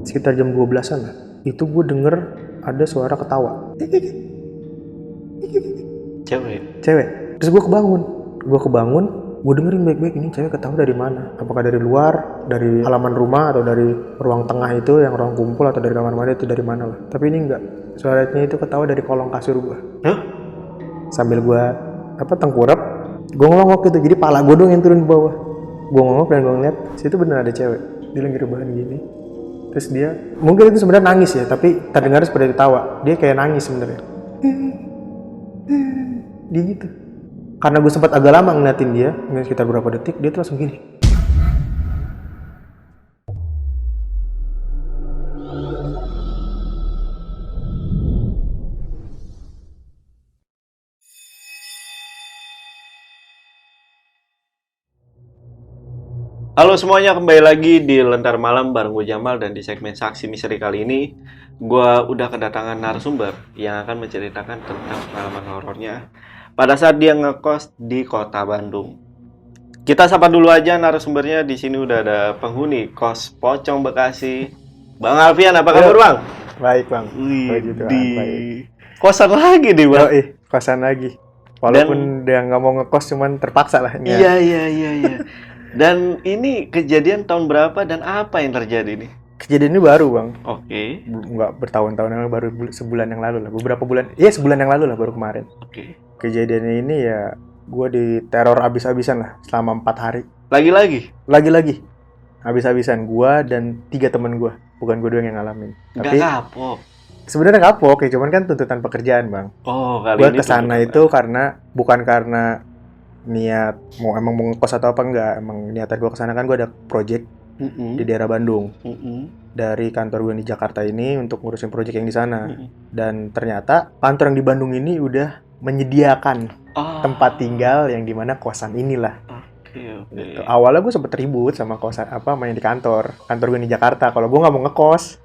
sekitar jam 12-an lah. Itu gue denger ada suara ketawa. Cewek. Terus gue kebangun, gue dengerin baik-baik, ini cewek ketawa dari mana? Apakah dari luar, dari halaman rumah, atau dari ruang tengah itu yang ruang kumpul, atau dari kamar mandi, itu dari mana lah. Tapi ini enggak, suaranya itu ketawa dari kolong kasur gue. Sambil gue tengkurap, gue ngelongok gitu, jadi pala gue dong yang turun ke bawah. Gue ngomong dan gue ngeliat situ bener ada cewek, dia lagi rebahan gini. Terus dia mungkin itu sebenarnya nangis ya, tapi terdengar seperti tawa. Dia kayak nangis sebenarnya. Dia gitu. Karena gue sempat agak lama ngeliatin dia, sekitar berapa detik, dia tuh langsung gini. Halo semuanya, kembali lagi di Lentar Malam bareng gue Jamal, dan di segmen Saksi Misteri kali ini gue udah kedatangan narasumber yang akan menceritakan tentang pengalaman horornya pada saat dia ngekos di kota Bandung. Kita sapa dulu aja narasumbernya. Di sini udah ada penghuni kos Pocong Bekasi, Bang Alfian. Apa kabar, Bang? Baik, Bang. Di kosan lagi nih, Bang. Kosan lagi. Walaupun dia nggak mau ngekos, cuman terpaksa lah. Iya. Dan ini kejadian tahun berapa dan apa yang terjadi nih? Kejadian ini baru, Bang. Oke. Nggak bertahun-tahun yang lalu, baru sebulan yang lalu lah. Beberapa bulan, iya sebulan yang lalu lah, baru kemarin. Oke. Kejadiannya ini ya, gue diteror abis-abisan lah selama 4 hari. Lagi-lagi? Abis-abisan, gue dan 3 temen gue. Bukan gue doang yang ngalamin. Tapi kapok. Sebenarnya kapok ya, cuman kan tuntutan pekerjaan, Bang. Oh, kali Gue ini kesana itu bukan karena niat mau ngekos atau apa, enggak. Emang niatan gue kesana kan, gue ada project di daerah Bandung. Dari kantor gue di Jakarta ini untuk ngurusin project yang di sana. Dan ternyata kantor yang di Bandung ini udah menyediakan tempat tinggal yang dimana kosan inilah. Gitu. Awalnya gue sempet ribut sama kosan main di kantor gue di Jakarta. Kalau gue nggak mau ngekos.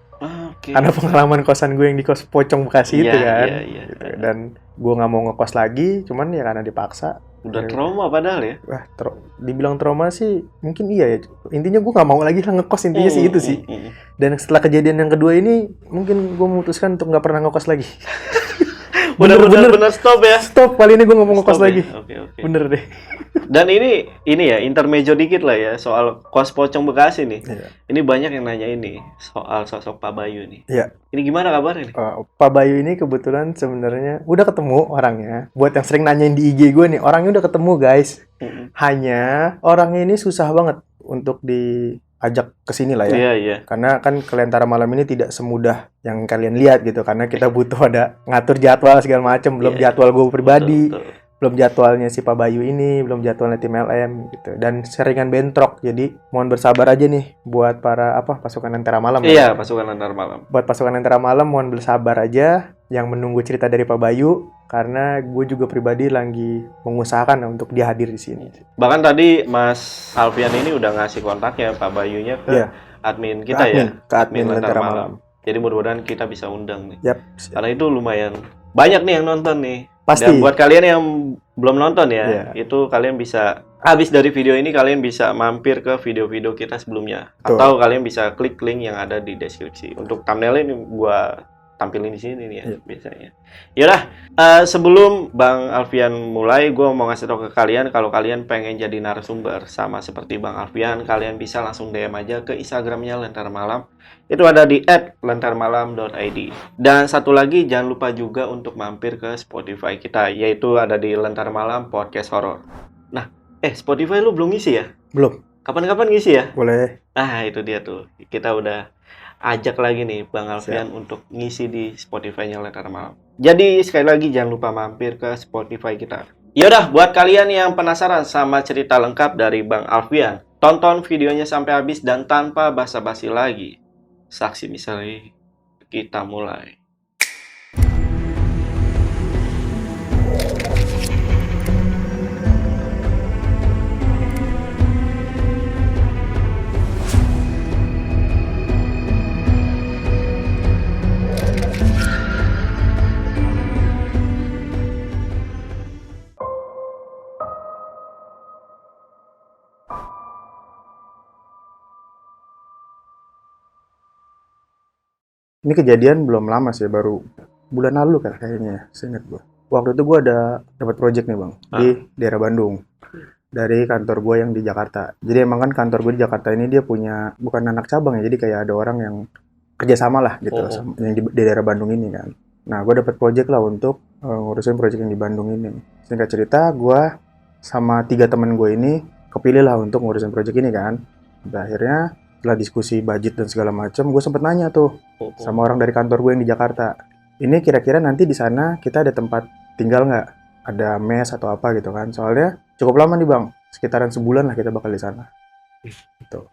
Karena pengalaman kosan gue yang di kos Pocong Bekasi itu kan. Gitu. Dan gue nggak mau ngekos lagi, cuman ya karena dipaksa. Udah trauma padahal ya. Wah, dibilang trauma sih mungkin iya ya. Intinya gue nggak mau lagi ngekos, intinya sih itu sih. Dan setelah kejadian yang kedua ini, mungkin gue memutuskan untuk nggak pernah ngekos lagi. Bener stop ya. Stop, kali ini gue nggak mau ngekos lagi. Oke. Bener deh. Dan ini ya, intermezzo dikit lah ya soal kos Pocong Bekasi nih. Iya. Ini banyak yang nanya ini soal sosok Pak Bayu nih. Iya. Ini gimana kabarnya nih? Pak Bayu ini kebetulan sebenarnya udah ketemu orangnya. Buat yang sering nanyain di IG gue nih, orangnya udah ketemu, guys. Hanya orangnya ini susah banget untuk diajak ke sini lah ya. Iya. Karena kan Lentera Malam ini tidak semudah yang kalian lihat gitu. Karena kita butuh ada ngatur jadwal segala macam. Belum jadwal gue pribadi. Betul. Belum jadwalnya si Pak Bayu ini, belum jadwalnya tim LM gitu. Dan seringan bentrok. Jadi mohon bersabar aja nih buat para pasukan Lentera Malam. Iya, pasukan Lentera Malam. Buat pasukan Lentera Malam mohon bersabar aja yang menunggu cerita dari Pak Bayu, karena gue juga pribadi lagi mengusahakan untuk dia hadir di sini. Bahkan tadi Mas Alfian ini udah ngasih kontaknya Pak Bayunya ke admin kita ke admin Lentera Malam. Jadi mudah-mudahan kita bisa undang nih. Karena itu lumayan banyak nih yang nonton nih. Pasti. Dan buat kalian yang belum nonton ya, itu kalian bisa habis dari video ini kalian bisa mampir ke video-video kita sebelumnya. Atau kalian bisa klik link yang ada di deskripsi. Untuk thumbnail ini gua tampilin di sini nih ya biasanya. Yaudah, sebelum Bang Alfian mulai, gue mau ngasih tau ke kalian kalau kalian pengen jadi narasumber sama seperti Bang Alfian, kalian bisa langsung DM aja ke Instagramnya Lentera Malam. Itu ada di @lentarmalam.id. Dan satu lagi, jangan lupa juga untuk mampir ke Spotify kita, yaitu ada di Lentera Malam Podcast Horror. Nah, Spotify lu belum ngisi ya? Belum. Kapan-kapan ngisi ya? Boleh. Nah, itu dia tuh. Kita udah ajak lagi nih Bang Alfian untuk ngisi di Spotify-nya Lentera Malam. Jadi sekali lagi jangan lupa mampir ke Spotify kita. Yaudah, buat kalian yang penasaran sama cerita lengkap dari Bang Alfian, tonton videonya sampai habis dan tanpa basa-basi lagi. Saksi misteri, kita mulai. Ini kejadian belum lama sih, baru bulan lalu kan kayaknya, seingat gue. Waktu itu gue ada dapat project nih bang, di daerah Bandung. Dari kantor gue yang di Jakarta. Jadi emang kan kantor gue di Jakarta ini dia punya, bukan anak cabang ya, jadi kayak ada orang yang kerjasama lah gitu, yang di daerah Bandung ini kan. Nah gue dapat project lah untuk ngurusin project yang di Bandung ini. Singkat cerita, gue sama 3 temen gue ini kepilih lah untuk ngurusin project ini kan. Dan akhirnya setelah diskusi budget dan segala macam, gue sempet nanya tuh sama orang dari kantor gue yang di Jakarta. Ini kira-kira nanti di sana kita ada tempat tinggal nggak? Ada mes atau apa gitu kan? Soalnya cukup lama nih bang, sekitaran sebulan lah kita bakal di sana. Gitu.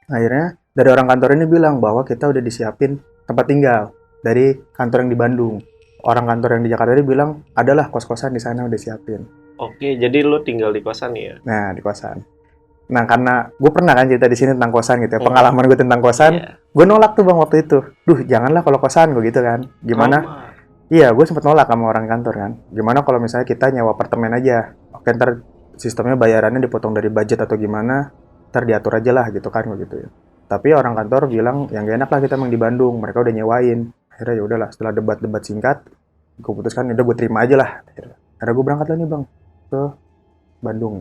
Akhirnya dari orang kantor ini bilang bahwa kita udah disiapin tempat tinggal dari kantor yang di Bandung. Orang kantor yang di Jakarta ini bilang adalah kos-kosan di sana udah siapin. Oke, jadi lo tinggal di kosan ya? Nah di kosan. Nah karena gue pernah kan cerita di sini tentang kosan gitu ya, pengalaman gue tentang kosan, gue nolak tuh bang waktu itu. Duh janganlah kalau kosan gue gitu kan. Gimana? Iya, gue sempet nolak sama orang kantor kan. Gimana kalau misalnya kita nyewa apartemen aja? Oke, ntar sistemnya bayarannya dipotong dari budget atau gimana, ntar diatur aja lah gitu kan, gitu ya. Tapi orang kantor bilang, yang gak enak lah kita emang di Bandung, mereka udah nyewain. Akhirnya ya udahlah, setelah debat-debat singkat, gue putuskan, udah gue terima aja lah. Akhirnya gue berangkat lah nih bang, ke Bandung.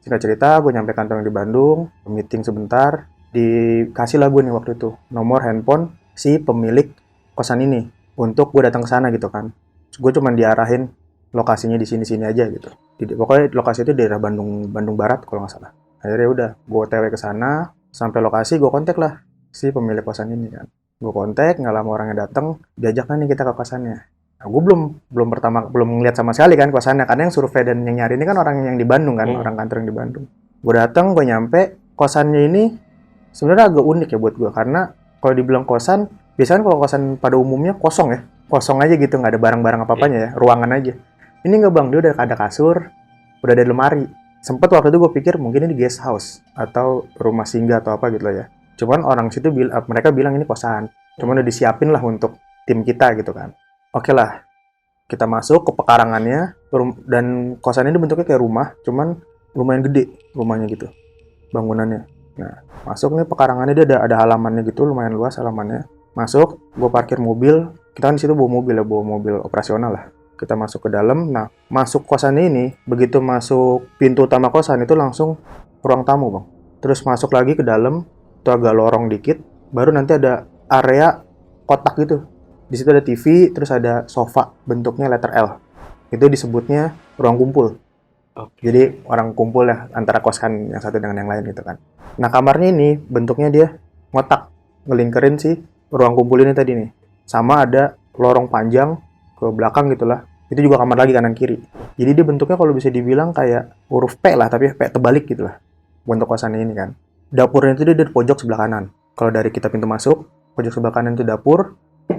Singkat cerita, gue nyampe kantor yang di Bandung, meeting sebentar, dikasih lah gue nih waktu itu, nomor handphone si pemilik kosan ini. Untuk gue datang ke sana gitu kan. Gue cuma diarahin lokasinya di sini-sini aja gitu. Pokoknya lokasi itu daerah Bandung Barat kalau nggak salah. Akhirnya udah, gue OTW ke sana, sampai lokasi gue kontak lah si pemilik kosan ini kan. Gue kontak, nggak lama orangnya datang, diajak nih kita ke kosannya. Nah, gue belum ngeliat sama sekali kan kosannya, karena yang survei dan yang nyari ini kan orang yang di Bandung kan, orang kantor yang di Bandung. Gue datang, gue nyampe, kosannya ini sebenarnya agak unik ya buat gue, karena kalau dibilang kosan, biasanya kalau kosan pada umumnya kosong ya, kosong aja gitu, nggak ada barang-barang apa-apanya ya, ruangan aja. Ini nggak bang, dia udah ada kasur, udah ada lemari. Sempet waktu itu gue pikir mungkin ini guest house atau rumah singgah atau apa gitu lah ya. Cuman orang situ mereka bilang ini kosan. Cuman udah disiapin lah untuk tim kita gitu kan. Oke lah, kita masuk ke pekarangannya, dan kosan ini bentuknya kayak rumah, cuman lumayan gede rumahnya gitu, bangunannya. Nah, masuk nih pekarangannya, dia ada halamannya gitu, lumayan luas halamannya. Masuk, gue parkir mobil. Kita kan di situ bawa mobil operasional lah. Kita masuk ke dalam. Nah, masuk kosan ini, begitu masuk pintu utama kosan itu langsung ruang tamu, bang. Terus masuk lagi ke dalam, itu agak lorong dikit. Baru nanti ada area kotak gitu. Di situ ada TV, terus ada sofa bentuknya letter L. Itu disebutnya ruang kumpul. Jadi orang kumpul ya antara kosan yang satu dengan yang lain gitu kan. Nah, kamarnya ini bentuknya dia ngotak, ngelingkerin sih ruang kumpul ini tadi nih. Sama ada lorong panjang ke belakang gitulah. Itu juga kamar lagi kanan kiri. Jadi dia bentuknya kalau bisa dibilang kayak huruf P lah, tapi P terbalik gitulah. Bentuk kosan ini kan. Dapurnya itu dia di pojok sebelah kanan. Kalau dari kita pintu masuk, pojok sebelah kanan itu dapur,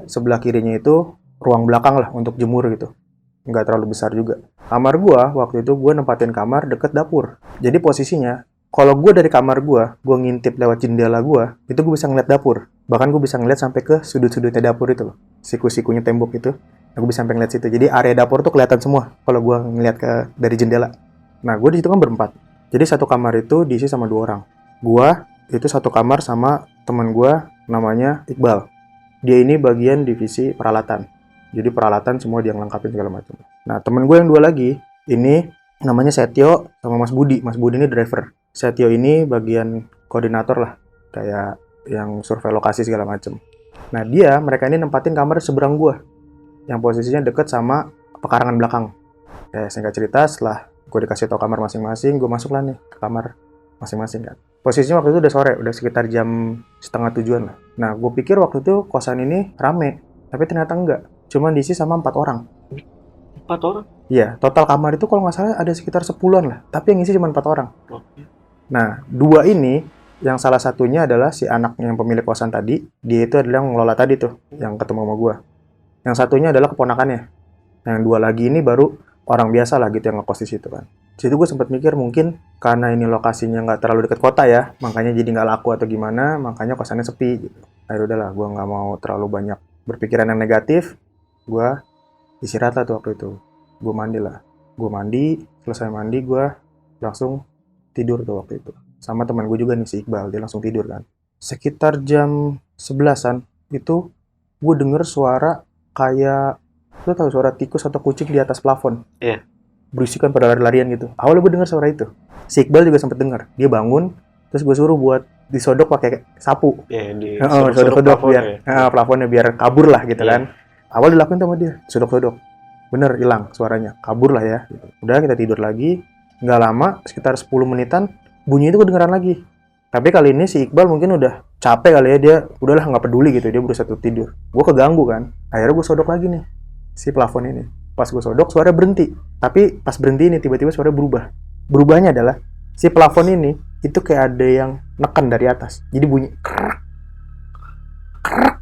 sebelah kirinya itu ruang belakang lah untuk jemur gitu. Nggak terlalu besar juga. Kamar gua waktu itu gue nempatin kamar deket dapur. Jadi posisinya, kalau gue dari kamar gue ngintip lewat jendela gue bisa ngeliat dapur. Bahkan gue bisa ngeliat sampai ke sudut-sudutnya dapur itu loh. Siku-sikunya tembok itu, aku bisa sampai ngeliat situ. Jadi area dapur tuh kelihatan semua kalau gue ngeliat dari jendela. Nah, gue di situ kan berempat. Jadi satu kamar itu diisi sama 2 orang. Gue itu satu kamar sama teman gue namanya Iqbal. Dia ini bagian divisi peralatan. Jadi peralatan semua dia lengkapin segala macam. Nah, temen gue yang 2 lagi, ini namanya Setio sama Mas Budi. Mas Budi ini driver. Setio ini bagian koordinator lah. Kayak yang survei lokasi segala macam. Nah, mereka ini nempatin kamar seberang gue. Yang posisinya deket sama pekarangan belakang. Singkat cerita, setelah gue dikasih tau kamar masing-masing, gue masuk lah nih ke kamar masing-masing kan. Posisinya waktu itu udah sore, udah sekitar jam 6:30 lah. Nah, gue pikir waktu itu kosan ini rame. Tapi ternyata enggak. Cuma diisi sama 4 orang. 4 orang? Iya, total kamar itu kalau nggak salah ada sekitar 10-an lah. Tapi yang isi cuma 4 orang. Nah, 2 ini, yang salah satunya adalah si anak yang pemilik kosan tadi. Dia itu adalah yang ngelola tadi tuh, yang ketemu sama gue. Yang satunya adalah keponakannya. Yang 2 lagi ini baru orang biasa lah gitu yang ngekos di situ kan. Jadi gue sempat mikir mungkin karena ini lokasinya nggak terlalu dekat kota ya, makanya jadi nggak laku atau gimana, makanya kosannya sepi gitu. Akhirnya udahlah, gue nggak mau terlalu banyak berpikiran yang negatif. Gue istirahat lah tuh waktu itu. Gue mandi lah. Gue mandi, selesai mandi gue langsung tidur tuh waktu itu. Sama teman gue juga nih si Iqbal, dia langsung tidur kan. Sekitar jam 11-an itu gue denger suara kayak, lo tau suara tikus atau kucing di atas plafon? Iya. Berisikan pada lari-larian gitu. Awalnya gue denger suara itu. Si Iqbal juga sempet denger. Dia bangun, terus gue suruh buat disodok pakai sapu. Iya, disodok biar plafonnya biar kabur lah gitu kan. Awal dilakuin sama dia, sodok-sodok. Bener, hilang suaranya. Kabur lah ya. Udah kita tidur lagi. Nggak lama, sekitar 10 menitan, bunyi itu kedengeran lagi. Tapi kali ini si Iqbal mungkin udah capek kali ya, dia udahlah nggak peduli gitu, dia berusaha tetap tidur. Gue keganggu kan, akhirnya gue sodok lagi nih si plafon ini. Pas gue sodok, suara berhenti. Tapi pas berhenti ini tiba-tiba suara berubah. Berubahnya adalah si plafon ini itu kayak ada yang neken dari atas. Jadi bunyi krek, krek,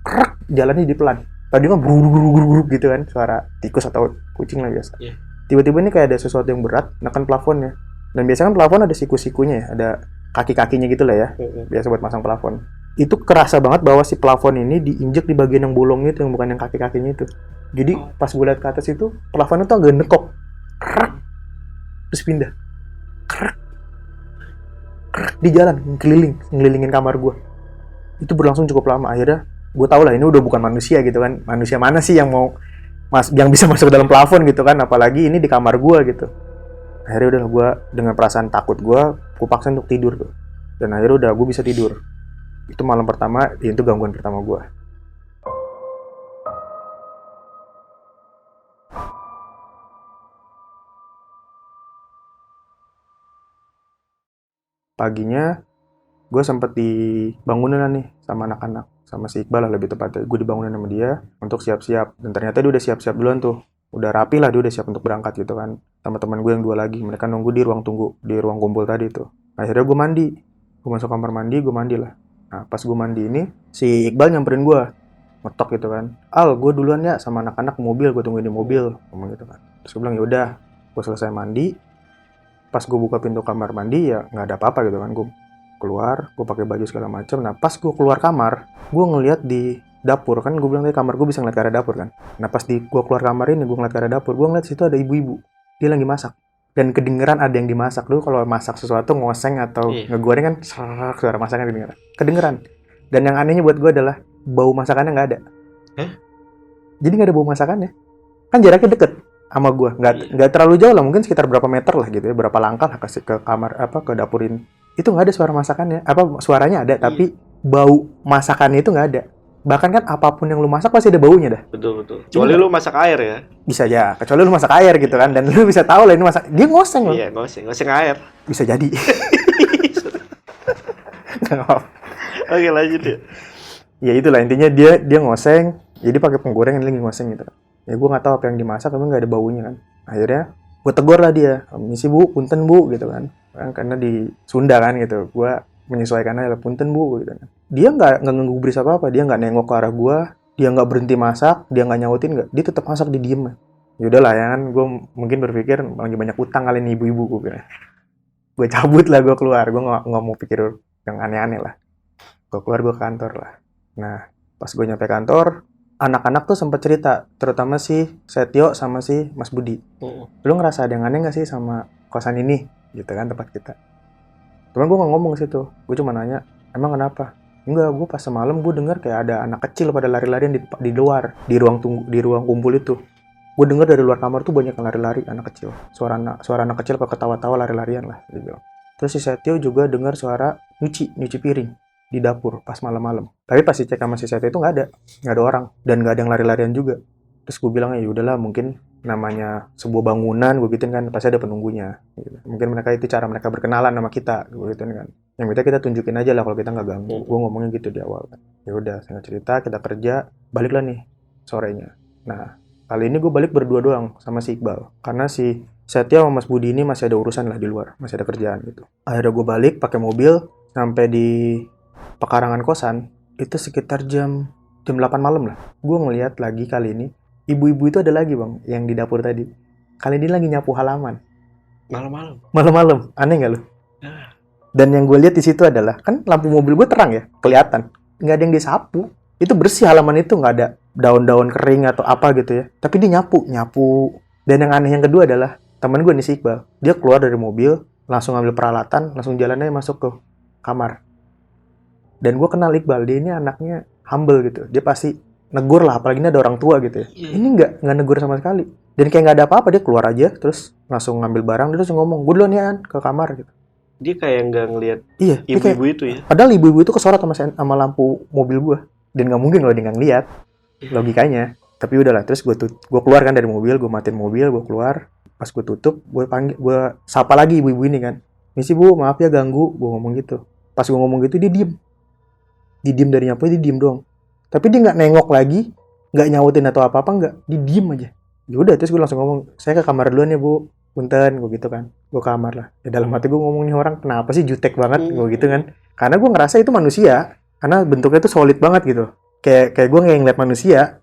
krek, jalannya jadi pelan. Tadi kan bruk gitu kan, suara tikus atau kucing lah biasa. Tiba-tiba ini kayak ada sesuatu yang berat neken plafonnya. Dan biasanya kan plafon ada siku-sikunya ya, ada kaki-kakinya gitu lah ya, biasa buat masang plafon. Itu kerasa banget bahwa si plafon ini diinjek di bagian yang bolong itu, yang bukan yang kaki-kakinya itu. Jadi pas gue liat ke atas itu, plafonnya tuh agak nekok, krek, terus pindah, krek, krek, di jalan, ngelilingin kamar gue. Itu berlangsung cukup lama. Akhirnya gue tau lah ini udah bukan manusia gitu kan, manusia mana sih yang mau yang bisa masuk ke dalam plafon gitu kan, apalagi ini di kamar gue gitu. Akhirnya udah gue dengan perasaan takut gue paksa untuk tidur tuh. Dan akhirnya udah gue bisa tidur. Itu malam pertama, itu gangguan pertama gue. Paginya gue sempet dibangunin nih sama anak-anak, sama si Iqbal lah lebih tepatnya. Gue dibangunin sama dia untuk siap-siap. Dan ternyata dia udah siap-siap duluan tuh. Udah rapi lah, dia udah siap untuk berangkat gitu kan. Sama teman gue yang 2 lagi, mereka nunggu di ruang tunggu, di ruang kumpul tadi tuh. Akhirnya gue mandi, gue masuk kamar mandi, gue mandi lah. Nah pas gue mandi ini, si Iqbal nyamperin gue, ngetok gitu kan. Al, gue duluan ya sama anak-anak ke mobil, gue tungguin di mobil, ngomong gitu kan. Terus gue bilang yaudah, gue selesai mandi. Pas gue buka pintu kamar mandi ya nggak ada apa-apa gitu kan. Gue keluar, gue pakai baju segala macam. Nah pas gue keluar kamar, gue ngeliat di dapur kan, gue bilang tadi kamar gue bisa ngeliat ke arah dapur kan. Nah pas gue keluar kamar ini, gue ngeliat ke arah dapur, gue ngeliat situ ada ibu-ibu, dia lagi masak dan kedengeran ada yang dimasak. Dulu kalau masak sesuatu ngoseng atau ngegoreng kan serak, suara masakannya kedengeran. Dan yang anehnya buat gue adalah bau masakannya nggak ada. Jadi nggak ada bau masakannya, kan jaraknya deket sama gue, nggak terlalu jauh lah, mungkin sekitar berapa meter lah gitu ya, berapa langkah lah ke kamar ke dapur ini. Itu nggak ada suara masakannya, suaranya ada tapi bau masakannya itu nggak ada. Bahkan kan apapun yang lu masak pasti ada baunya dah. Betul. Kecuali lu masak air ya. Bisa aja, kecuali lu masak air gitu kan, dan lu bisa tahu lah ini masak. Dia ngoseng loh. Iya, ngoseng air. Bisa jadi. Oke, lanjut ya. Ya itulah intinya, dia ngoseng, jadi pakai penggorengan lagi ngoseng gitu kan. Ya gue nggak tahu apa yang dimasak, tapi nggak ada baunya kan. Akhirnya gue tegur lah dia, misi bu, punten bu gitu kan. Karena di Sunda kan gitu, gue menyesuaikan aja lah, punten bu gitu kan. Dia nggak ngegubris apa-apa, dia nggak nengok ke arah gue, dia nggak berhenti masak, dia nggak nyautin, nggak, dia tetap masak, di diem. Yaudah lah ya kan, gue mungkin berpikir lagi banyak utang kali ini ibu-ibu, gue kira. Gue cabut lah, gue keluar, gue nggak mau pikir yang aneh-aneh lah. Gue keluar, gue ke kantor lah. Nah pas gue nyampe kantor, anak-anak tuh sempat cerita, terutama si Setio sama si Mas Budi. Lu ngerasa ada yang aneh nggak sih sama kosan ini, gitu kan, tempat kita. Cuman gue nggak ngomong ke situ, gue cuma nanya, emang kenapa? Enggak, gue pas semalam gue dengar kayak ada anak kecil pada lari-larian di luar, di ruang kumpul itu. Gue dengar dari luar kamar tuh banyak yang lari-lari, anak kecil. Suara anak kecil ketawa-tawa lari-larian lah, gitu. Terus si Setio juga dengar suara nyuci piring di dapur pas malam-malam. Tapi pas dicek sama si Setio itu nggak ada orang, dan nggak ada yang lari-larian juga. Terus gue bilang ya udahlah, mungkin namanya sebuah bangunan, gue gituin kan, pasti ada penunggunya. Gitu. Mungkin mereka itu cara mereka berkenalan sama kita, gue gituin kan. Yang kita tunjukin aja lah kalau kita nggak ganggu. Gue ngomongnya gitu di awal kan. Ya udah, saya cerita, kita kerja, baliklah nih sorenya. Nah kali ini gue balik berdua doang sama si Iqbal, karena si Setio sama Mas Budi ini masih ada urusan lah di luar, masih ada kerjaan gitu. Akhirnya gue balik pakai mobil sampai di pekarangan kosan itu sekitar jam 8 malam lah. Gue ngeliat lagi kali ini ibu-ibu itu ada lagi bang, yang di dapur tadi. Kali ini lagi nyapu halaman. Malam-malam, aneh nggak lu? Dan yang gue lihat di situ adalah, kan lampu mobil gue terang ya, kelihatan. Nggak ada yang disapu. Itu bersih halaman itu, nggak ada daun-daun kering atau apa gitu ya. Tapi dia nyapu. Dan yang aneh yang kedua adalah teman gue nih si Iqbal. Dia keluar dari mobil, langsung ambil peralatan, langsung jalannya masuk ke kamar. Dan gue kenal Iqbal, dia ini anaknya humble gitu. Dia pasti negur lah, apalagi ini ada orang tua gitu ya. Ini nggak negur sama sekali. Dan kayak nggak ada apa-apa, dia keluar aja, terus langsung ngambil barang, dia langsung ngomong, gue duluan ya ke kamar gitu. Dia kayak nggak ngelihat ibu-ibu itu ya. Padahal ibu-ibu itu kesorot sama lampu mobil gue. Dan nggak mungkin kalau dia nggak ngeliat, logikanya. Tapi udahlah, terus gue keluar kan dari mobil, gue matiin mobil, gue keluar. Pas gue tutup, gue sapa lagi ibu-ibu ini kan. Misi bu, maaf ya ganggu, gue ngomong gitu. Pas gue ngomong gitu, dia diem. Dia diem dari nyapu, dia diem doang. Tapi dia nggak nengok lagi, nggak nyautin atau apa-apa, nggak. Dia diem aja. Ya udah, terus gue langsung ngomong, saya ke kamar duluan ya bu, punten, gue gitu kan. Gue kamar lah. Ya dalam hati gue ngomong, nih orang kenapa sih jutek banget, gue gitu kan. Karena gue ngerasa itu manusia, karena bentuknya tuh solid banget gitu. Kayak gue ngeliat manusia,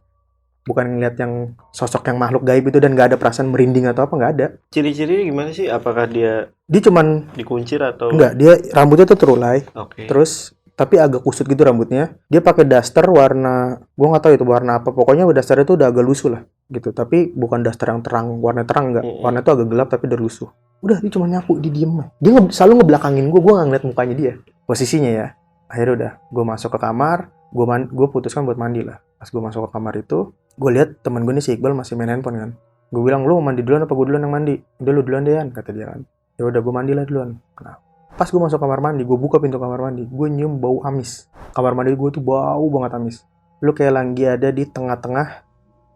bukan ngeliat yang sosok yang makhluk gaib itu dan nggak ada perasaan merinding atau apa, nggak ada. Ciri-cirinya gimana sih? Apakah dia cuman dikuncir atau enggak? Dia rambutnya tuh terulai, terus tapi agak kusut gitu rambutnya. Dia pakai daster warna, gue nggak tahu itu warna apa. Pokoknya daster itu udah agak lusuh lah gitu. Tapi bukan daster yang terang, warna terang enggak. Warna itu agak gelap tapi udah lusuh. Udah, dia cuma nyapu, dia diem. Dia selalu ngebelakangin gue nggak ngeliat mukanya dia. Posisinya ya. Akhirnya udah, gue masuk ke kamar, gue putuskan buat mandi lah. Pas gue masuk ke kamar itu, gue lihat teman gue nih si Iqbal masih main handphone kan. Gue bilang, lu mau mandi duluan apa gue duluan yang mandi? Udah lu duluan deh, kata dia kan. Ya udah, gue mandilah duluan. Nah, pas gue masuk kamar mandi, gue buka pintu kamar mandi, gue nyium bau amis. Kamar mandi gue tuh bau banget amis. Lu kayak lagi ada di tengah-tengah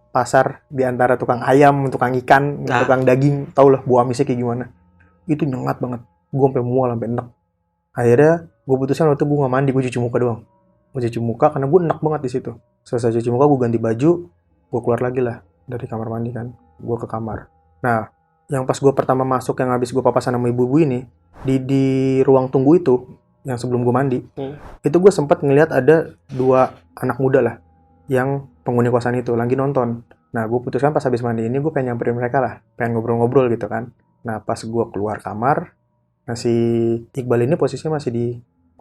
pasar, di antara tukang ayam, tukang ikan, tukang daging. Tau lah bau amisnya kayak gimana. Itu nyengat banget. Gue sampai mual, sampai enek. Akhirnya gue putuskan waktu gue nggak mandi, gue cuci muka doang. Gue cuci muka karena gue enek banget di situ. Selesai cuci muka, gue ganti baju, gue keluar lagi lah dari kamar mandi kan. Gue ke kamar. Nah, yang pas gue pertama masuk, yang habis gue papasan sama ibu-ibu ini, di ruang tunggu itu, yang sebelum gue mandi, itu gue sempat ngelihat ada 2 anak muda lah, yang penghuni kosan itu, lagi nonton. Nah, gue putuskan pas habis mandi ini, gue pengen nyamperin mereka lah, pengen ngobrol-ngobrol gitu kan. Nah, pas gue keluar kamar, nah si Iqbal ini posisinya masih di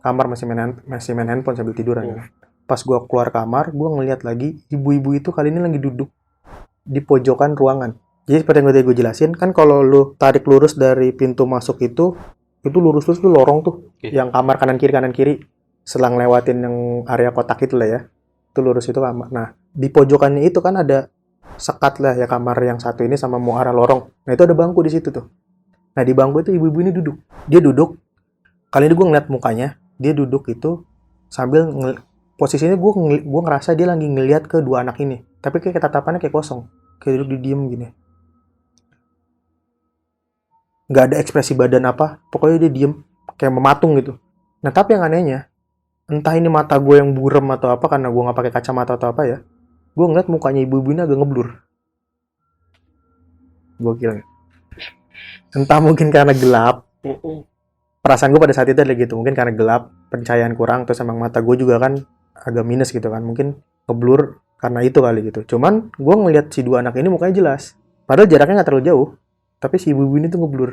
kamar, masih main handphone sambil tiduran. Pas gue keluar kamar, gue ngelihat lagi, ibu-ibu itu kali ini lagi duduk di pojokan ruangan. Jadi seperti yang gue jelasin, kan kalau lu tarik lurus dari pintu masuk itu lurus tuh lorong tuh, yang kamar kanan kiri, selang lewatin yang area kotak itu lah ya, itu lurus itu kamar. Nah, di pojokannya itu kan ada sekat lah ya, kamar yang satu ini sama mau arah lorong. Nah, itu ada bangku di situ tuh. Nah, di bangku itu ibu-ibu ini duduk. Dia duduk, kali ini gue ngeliat mukanya, dia duduk itu sambil posisinya gue ngerasa dia lagi ngeliat ke 2 anak ini, tapi kayak tatapannya kayak kosong, kayak duduk di diem gini. Nggak ada ekspresi badan apa, pokoknya dia diem, kayak mematung gitu. Nah, tapi yang anehnya, entah ini mata gue yang burem atau apa, karena gue nggak pakai kacamata atau apa ya, gue ngeliat mukanya ibu-ibu ini agak ngeblur. Gokil. Entah mungkin karena gelap, perasaan gue pada saat itu lagi gitu, mungkin karena gelap, pencahayaan kurang, terus emang mata gue juga kan agak minus gitu kan, mungkin ngeblur karena itu kali gitu. Cuman gue ngeliat si 2 anak ini mukanya jelas, padahal jaraknya nggak terlalu jauh. Tapi si ibu ini tuh ngeblur.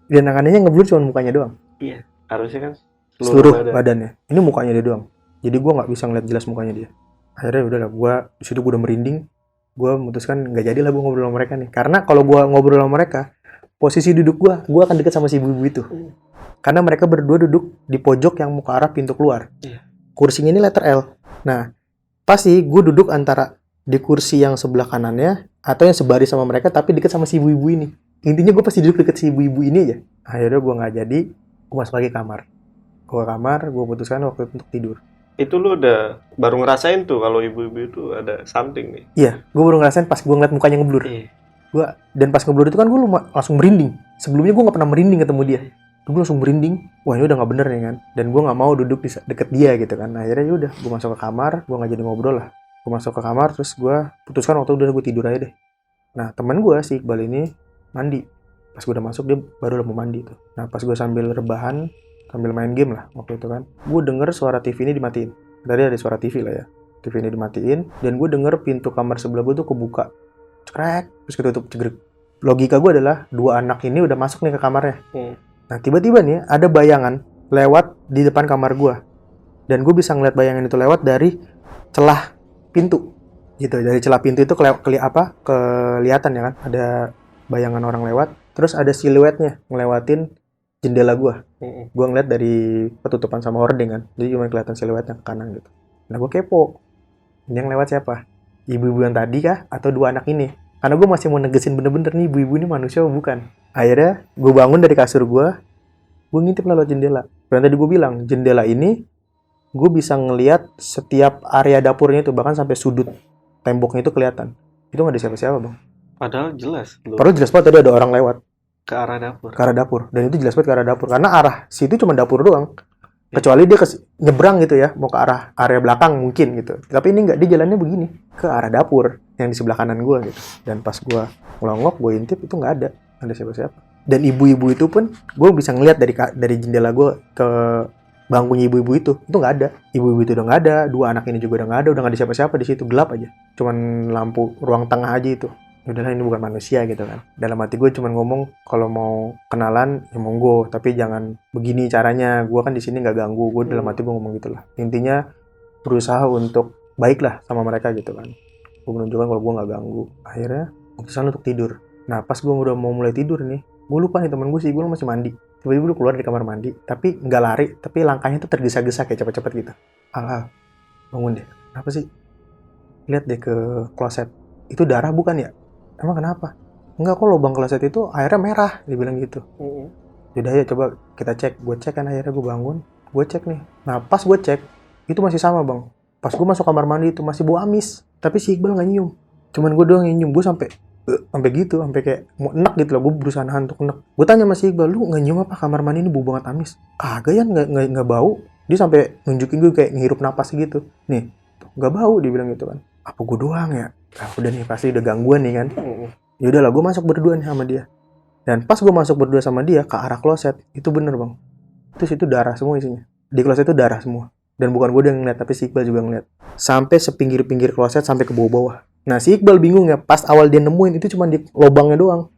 Dan yang anehnya ngeblur cuma mukanya doang. Iya, harusnya kan seluruh badannya. Ini mukanya dia doang. Jadi gue nggak bisa ngeliat jelas mukanya dia. Akhirnya udahlah, gue di situ gue udah merinding. Gue memutuskan nggak jadilah gue ngobrol sama mereka nih. Karena kalau gue ngobrol sama mereka, posisi duduk gue akan deket sama si ibu itu. Karena mereka berdua duduk di pojok yang mau ke arah pintu keluar. Kursinya ini letter L. Nah, pasti gue duduk antara di kursi yang sebelah kanannya atau yang sebaris sama mereka tapi deket sama si ibu-ibu ini. Intinya gue pasti duduk deket si ibu-ibu ini aja. Akhirnya gue nggak jadi, gue masuk lagi kamar. Gue putuskan waktu itu untuk tidur. Itu lu udah baru ngerasain tuh kalau ibu-ibu itu ada something nih? Iya, gue baru ngerasain pas gue ngeliat mukanya ngeblur. Dan pas ngeblur itu kan gue langsung merinding. Sebelumnya gue nggak pernah merinding ketemu dia. Gue langsung merinding, wah ini udah nggak bener nih kan. Dan gue nggak mau duduk deket dia gitu kan. Akhirnya yaudah, gue masuk ke kamar, gue nggak jadi ngobrol lah. Gue masuk ke kamar, terus gue putuskan waktu udah gue tidur aja deh. Nah, teman gue si Iqbal ini mandi. Pas gue udah masuk, dia baru udah mau mandi tuh. Nah, pas gue sambil rebahan, sambil main game lah waktu itu kan, gue denger suara TV ini dimatiin. Tadi ada suara TV lah ya. TV ini dimatiin, dan gue denger pintu kamar sebelah gue tuh kebuka. Cekrek, terus ketutup cegrek. Logika gue adalah 2 anak ini udah masuk nih ke kamarnya. Nah, tiba-tiba nih ada bayangan lewat di depan kamar gue. Dan gue bisa ngeliat bayangan itu lewat dari celah pintu gitu. Dari celah pintu itu kelihatan ya kan, ada bayangan orang lewat, terus ada siluetnya ngelewatin jendela gue. Gue ngeliat dari petutupan sama hording kan, jadi cuma kelihatan siluetnya ke kanan gitu. Nah gue kepo, ini yang lewat siapa? Ibu-ibu yang tadi kah? Atau dua anak ini? Karena gue masih mau negesin bener-bener nih ibu-ibu ini manusia atau bukan. Akhirnya gue bangun dari kasur gue ngintip lewat jendela. Dan tadi gue bilang, jendela ini gue bisa ngeliat setiap area dapurnya itu, bahkan sampai sudut temboknya itu kelihatan. Itu nggak ada siapa-siapa bang. Padahal jelas. Padahal jelas banget tadi ada orang lewat. Ke arah dapur. Ke arah dapur. Dan itu jelas banget ke arah dapur. Karena arah situ cuma dapur doang. Kecuali dia nyebrang gitu ya, mau ke arah area belakang mungkin gitu. Tapi ini nggak, dia jalannya begini, ke arah dapur yang di sebelah kanan gue gitu. Dan pas gue ngelongok, gue intip, itu nggak ada siapa-siapa. Dan ibu-ibu itu pun, gue bisa ngeliat dari jendela gue ke bangkunya ibu-ibu itu nggak ada. Ibu-ibu itu udah nggak ada, dua anak ini juga udah nggak ada siapa-siapa di situ, gelap aja. Cuman lampu ruang tengah aja itu. Udahlah ini bukan manusia gitu kan. Dalam hati gue cuman ngomong kalau mau kenalan ya monggo, tapi jangan begini caranya. Gue kan di sini nggak ganggu. Gue dalam hati gue ngomong gitulah. Intinya berusaha untuk baik lah sama mereka gitu kan. Gue menunjukkan kalau gue nggak ganggu. Akhirnya keputusan untuk tidur. Nah pas gue udah mau mulai tidur nih, gue lupa nih temen gue sih, gue masih mandi. Tiba-tiba gue keluar dari kamar mandi, tapi nggak lari, tapi langkahnya tuh tergesa-gesa kayak cepet-cepet gitu. Al, bangun deh. Apa sih? Lihat deh ke kloset. Itu darah bukan ya? Emang kenapa? Enggak, kok lubang kloset itu airnya merah, dibilang gitu. Yaudah ya coba kita cek. Gue cek kan, akhirnya gue bangun, gue cek nih. Nah pas gue cek, itu masih sama bang. Pas gue masuk kamar mandi itu masih bau amis. Tapi si Iqbal nggak nyium. Cuman gue doang yang nyium. Gue sampai gitu, sampai kayak mau enak gitu loh. Gue berusaha nahan untuk enak. Gue tanya sama si Iqbal, lu nggak nyium apa kamar mandi ini bau banget amis? Kagak ya, nggak bau. Dia sampai nunjukin gue kayak ngehirup napas gitu. Nih, nggak bau, dia bilang gitu kan. Apa gue doang ya? Nah, udah nih pasti udah gangguan nih kan. Ya udahlah, gue masuk berdua nih sama dia. Dan pas gue masuk berdua sama dia ke arah kloset, itu bener bang. Terus itu darah semua isinya. Di kloset itu darah semua. Dan bukan gue yang ngeliat, tapi si Iqbal juga ngeliat. Sampai sepinggir-pinggir kloset, sampai ke bawah-bawah. Nah si Iqbal bingung ya, pas awal dia nemuin itu cuma di lubangnya doang.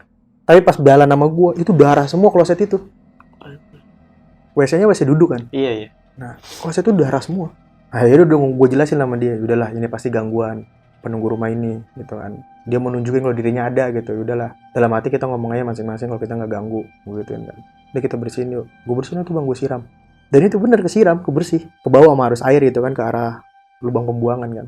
Tapi pas jalan sama gue, itu darah semua kloset itu. WC-nya WC duduk kan? Iya. Nah, kloset itu darah semua. Akhirnya udah gue jelasin sama dia, udahlah ini pasti gangguan penunggu rumah ini gitu kan. Dia mau nunjukin kalau dirinya ada gitu. Udahlah, dalam hati kita ngomong aja masing-masing kalau kita nggak ganggu gituin kan. Udah kita bersihin yuk. Gue bersihin tuh bang, gue siram. Dan itu bener kesiram, kebersih. Ke bawah sama arus air gitu kan, ke arah lubang pembuangan kan.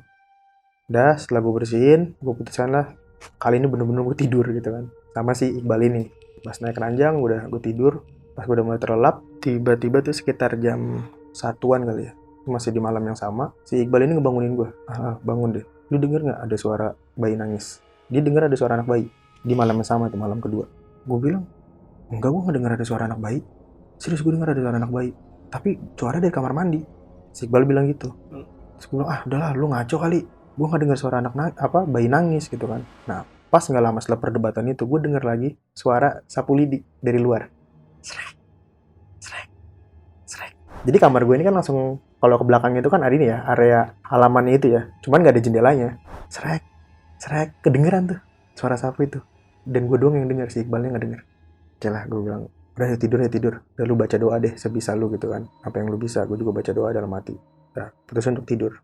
Udah, setelah gue bersihin, gue putuskan lah kali ini bener-bener gue tidur gitu kan. Sama si Iqbal ini. Pas naik ranjang, udah gue tidur. Pas gue udah mulai terlelap, tiba-tiba tuh sekitar jam 1-an kali ya. Masih di malam yang sama, si Iqbal ini ngebangunin gue. Bangun deh. Lu denger gak ada suara bayi nangis? Dia denger ada suara anak bayi. Di malam yang sama, itu malam kedua. Gue bilang, enggak, gue gak denger ada suara anak bayi. Serius gue denger ada suara anak bayi. Tapi suara dari kamar mandi. Si Iqbal bilang gitu. Terus gue bilang, udahlah lu ngaco kali. Gue gak denger suara bayi nangis gitu kan. Nah, pas gak lama setelah perdebatan itu, gue denger lagi suara sapu lidi dari luar. Srek. Jadi kamar gue ini kan langsung, kalau ke belakang itu kan ada ini ya, area halamannya itu ya. Cuman gak ada jendelanya. Srek, kedengeran tuh suara sapu itu. Dan gue doang yang denger, si Iqbalnya gak denger. Oke lah, gue bilang, udah ya tidur. Udah lu baca doa deh, sebisa lu gitu kan. Apa yang lu bisa, gue juga baca doa dalam hati. Udah, putusin untuk tidur.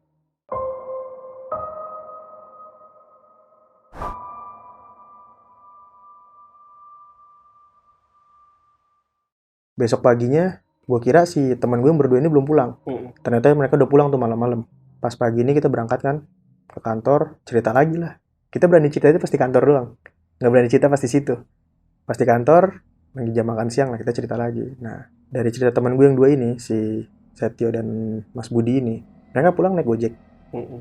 Besok paginya, gue kira si teman gue yang berdua ini belum pulang. Ternyata mereka udah pulang tuh malam-malam. Pas pagi ini kita berangkat kan ke kantor, cerita lagi lah. Kita berani cerita itu pasti kantor doang. Nggak berani cerita pasti situ. Pasti kantor, lagi jam makan siang lah kita cerita lagi. Nah, dari cerita teman gue yang dua ini, si Setio dan Mas Budi ini, mereka pulang naik Gojek.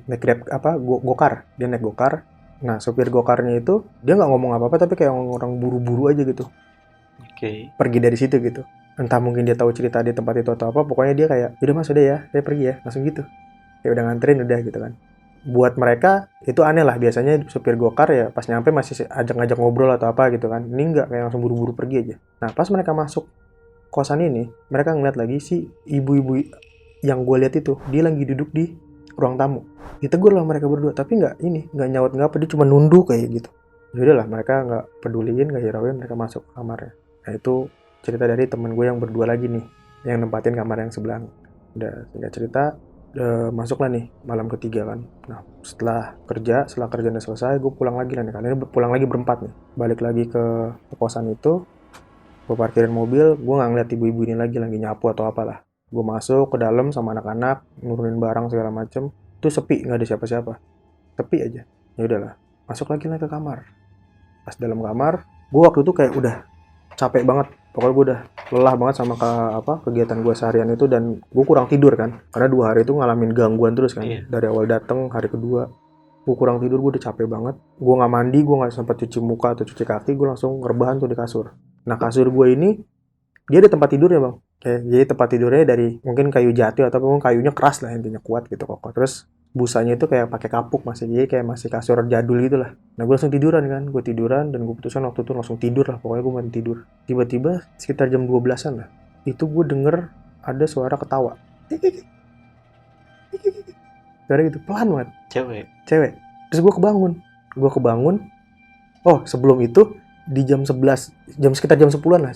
Naik Grab, Gokar. Dia naik Gokar. Nah, sopir Gokarnya itu, dia nggak ngomong apa-apa, tapi kayak orang buru-buru aja gitu. Pergi dari situ gitu. Entah mungkin dia tahu cerita di tempat itu atau apa, pokoknya dia kayak, udah mas udah ya, saya pergi ya, langsung gitu. Kayak udah nganterin udah gitu kan. Buat mereka itu aneh lah, biasanya supir Gokar ya pas nyampe masih ngajak ngobrol atau apa gitu kan. Ini enggak, kayak langsung buru-buru pergi aja. Nah pas mereka masuk kosan ini, mereka ngeliat lagi si ibu-ibu yang gue lihat itu, dia lagi duduk di ruang tamu. Ditegur lah mereka berdua, tapi nggak nyaut nggak apa, dia cuma nunduk kayak gitu. Yaudah lah, mereka nggak peduliin, nggak hirauin, mereka masuk ke kamarnya. Nah itu cerita dari temen gue yang berdua lagi nih, yang nempatin kamar yang sebelah. Udah singkat cerita, masuklah nih malam ketiga kan. Nah setelah kerjanya selesai, gue pulang lagi lah nih. Kali ini pulang lagi berempat nih, balik lagi ke kosan itu. Gue parkirin mobil, gue nggak ngeliat ibu-ibu ini lagi nyapu atau apalah. Gue masuk ke dalam sama anak-anak, nurunin barang segala macem. Itu sepi, nggak ada siapa-siapa. Sepi aja. Ya udahlah, masuk lagi ke kamar. Pas dalam kamar, gue waktu itu kayak udah capek banget. Pokoknya gue udah lelah banget sama kegiatan gue seharian itu, dan gue kurang tidur kan. Karena 2 hari itu ngalamin gangguan terus kan. Dari awal dateng, hari kedua gue kurang tidur, gue udah capek banget. Gue nggak mandi, gue nggak sempat cuci muka atau cuci kaki, gue langsung rebahan tuh di kasur. Nah, kasur gue ini dia ada tempat tidurnya bang. Jadi tempat tidurnya dari mungkin kayu jati ataupun kayunya keras lah, intinya kuat gitu kokoh. Terus busanya itu kayak pakai kapuk masih, jadi kayak masih kasur jadul gitu lah. Nah, gue langsung tiduran kan, dan gue putuskan waktu itu langsung tidur lah. Pokoknya gue main tidur. Tiba-tiba sekitar jam 12-an lah, itu gue denger ada suara ketawa. Suara gitu pelan banget. Cewek. Terus gue kebangun. Oh, sebelum itu di jam 11, sekitar jam 10-an lah,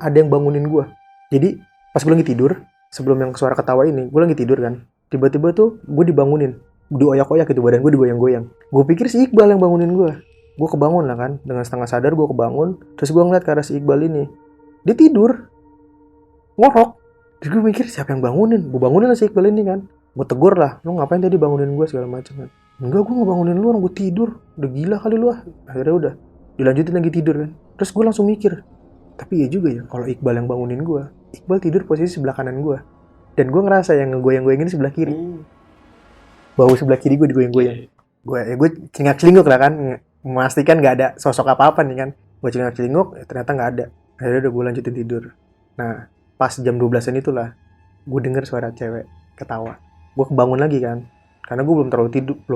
ada yang bangunin gue. Jadi pas gue lagi tidur, sebelum yang suara ketawa ini, gue lagi tidur kan, tiba-tiba tuh gue dibangunin, dioyak-oyak gitu, badan gue digoyang-goyang. Gue pikir si Iqbal yang bangunin gue. Gue kebangun lah kan, dengan setengah sadar gue kebangun. Terus gue ngeliat ke arah si Iqbal ini, dia tidur ngorok. Terus gue mikir siapa yang bangunin? Gue bangunin lah si Iqbal ini kan. Gue tegur lah, lu ngapain tadi bangunin gue segala macam kan. Enggak, gue ngebangunin lu, orang gue tidur. Udah gila kali lu. Akhirnya udah dilanjutin lagi tidur kan. Terus gue langsung mikir, tapi ya juga ya, kalau Iqbal yang bangunin gue, Iqbal tidur posisi sebelah kanan gue, dan gue ngerasa yang ngegoyang-goyangin sebelah kiri. Bahu sebelah kiri gue digoyang-goyang. Gue celingak-celinguk lah kan, memastikan nggak ada sosok apa-apa nih kan. Gue celingak-celinguk, ternyata nggak ada. Akhirnya udah gue lanjutin tidur. Nah, pas jam 12-an itulah gue denger suara cewek ketawa. Gue kebangun lagi kan, karena gue belum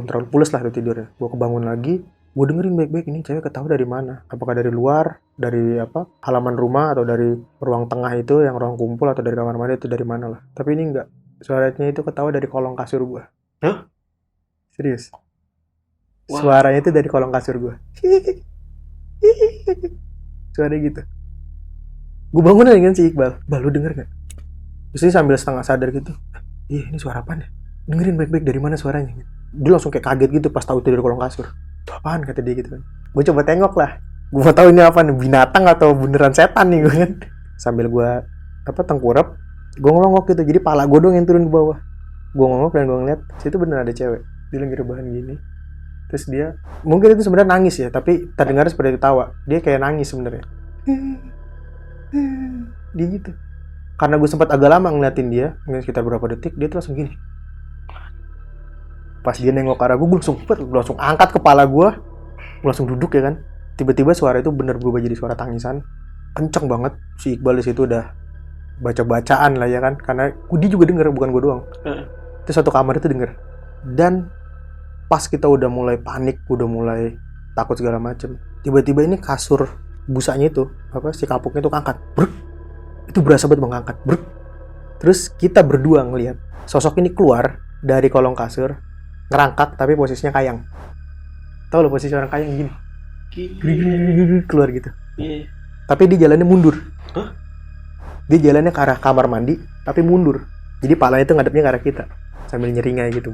terlalu pules lah tuh tidurnya. Gue kebangun lagi, gue dengerin baik-baik, ini cewek ketawa dari mana? Apakah dari luar, dari halaman rumah, atau dari ruang tengah itu yang ruang kumpul, atau dari kamar mandi, itu dari mana lah. Tapi ini enggak, suaranya itu ketawa dari kolong kasur gue. Hah? Serius. Wah. Suaranya itu dari kolong kasur gue. Suaranya gitu. Gue bangun lagi kan si Iqbal, "Bal, lu denger gak?" Terus dia sambil setengah sadar gitu, ini suara apaan ya? Dengerin baik-baik, dari mana suaranya? Dia langsung kayak kaget gitu pas tahu itu dari kolong kasur. Itu apaan, kata dia gitu kan. Gue coba tengok lah, gue mau tahu ini apa nih, binatang atau beneran setan nih gue kan. Sambil gue tengkurap, gue ngongok gitu, jadi pala gue doang yang turun ke bawah. Gue ngongok dan gue ngeliat situ bener ada cewek, dia lagi rebahan gini. Terus dia mungkin itu sebenarnya nangis ya, tapi terdengar seperti ketawa. Dia kayak nangis sebenarnya. Dia gitu. Karena gue sempat agak lama ngeliatin dia, mungkin sekitar berapa detik, dia tuh langsung gini. Pas dia nengok ke arah gue langsung angkat kepala gue langsung duduk ya kan. Tiba-tiba suara itu bener berubah jadi suara tangisan, kenceng banget. Si Iqbal di situ udah baca-bacaan lah ya kan, karena dia juga denger, bukan gue doang. Itu satu kamar itu denger. Dan pas kita udah mulai panik, udah mulai takut segala macem, tiba-tiba ini kasur busanya itu, si kapuknya itu angkat. Itu berasa banget mengangkat. Terus kita berdua ngelihat sosok ini keluar dari kolong kasur, ngerangkak tapi posisinya kayang. Tahu lo posisi orang kayang gini? Keluar gitu. Tapi dia jalannya mundur. Dia jalannya ke arah kamar mandi tapi mundur. Jadi palanya itu ngadepnya ke arah kita sambil nyeringai gitu.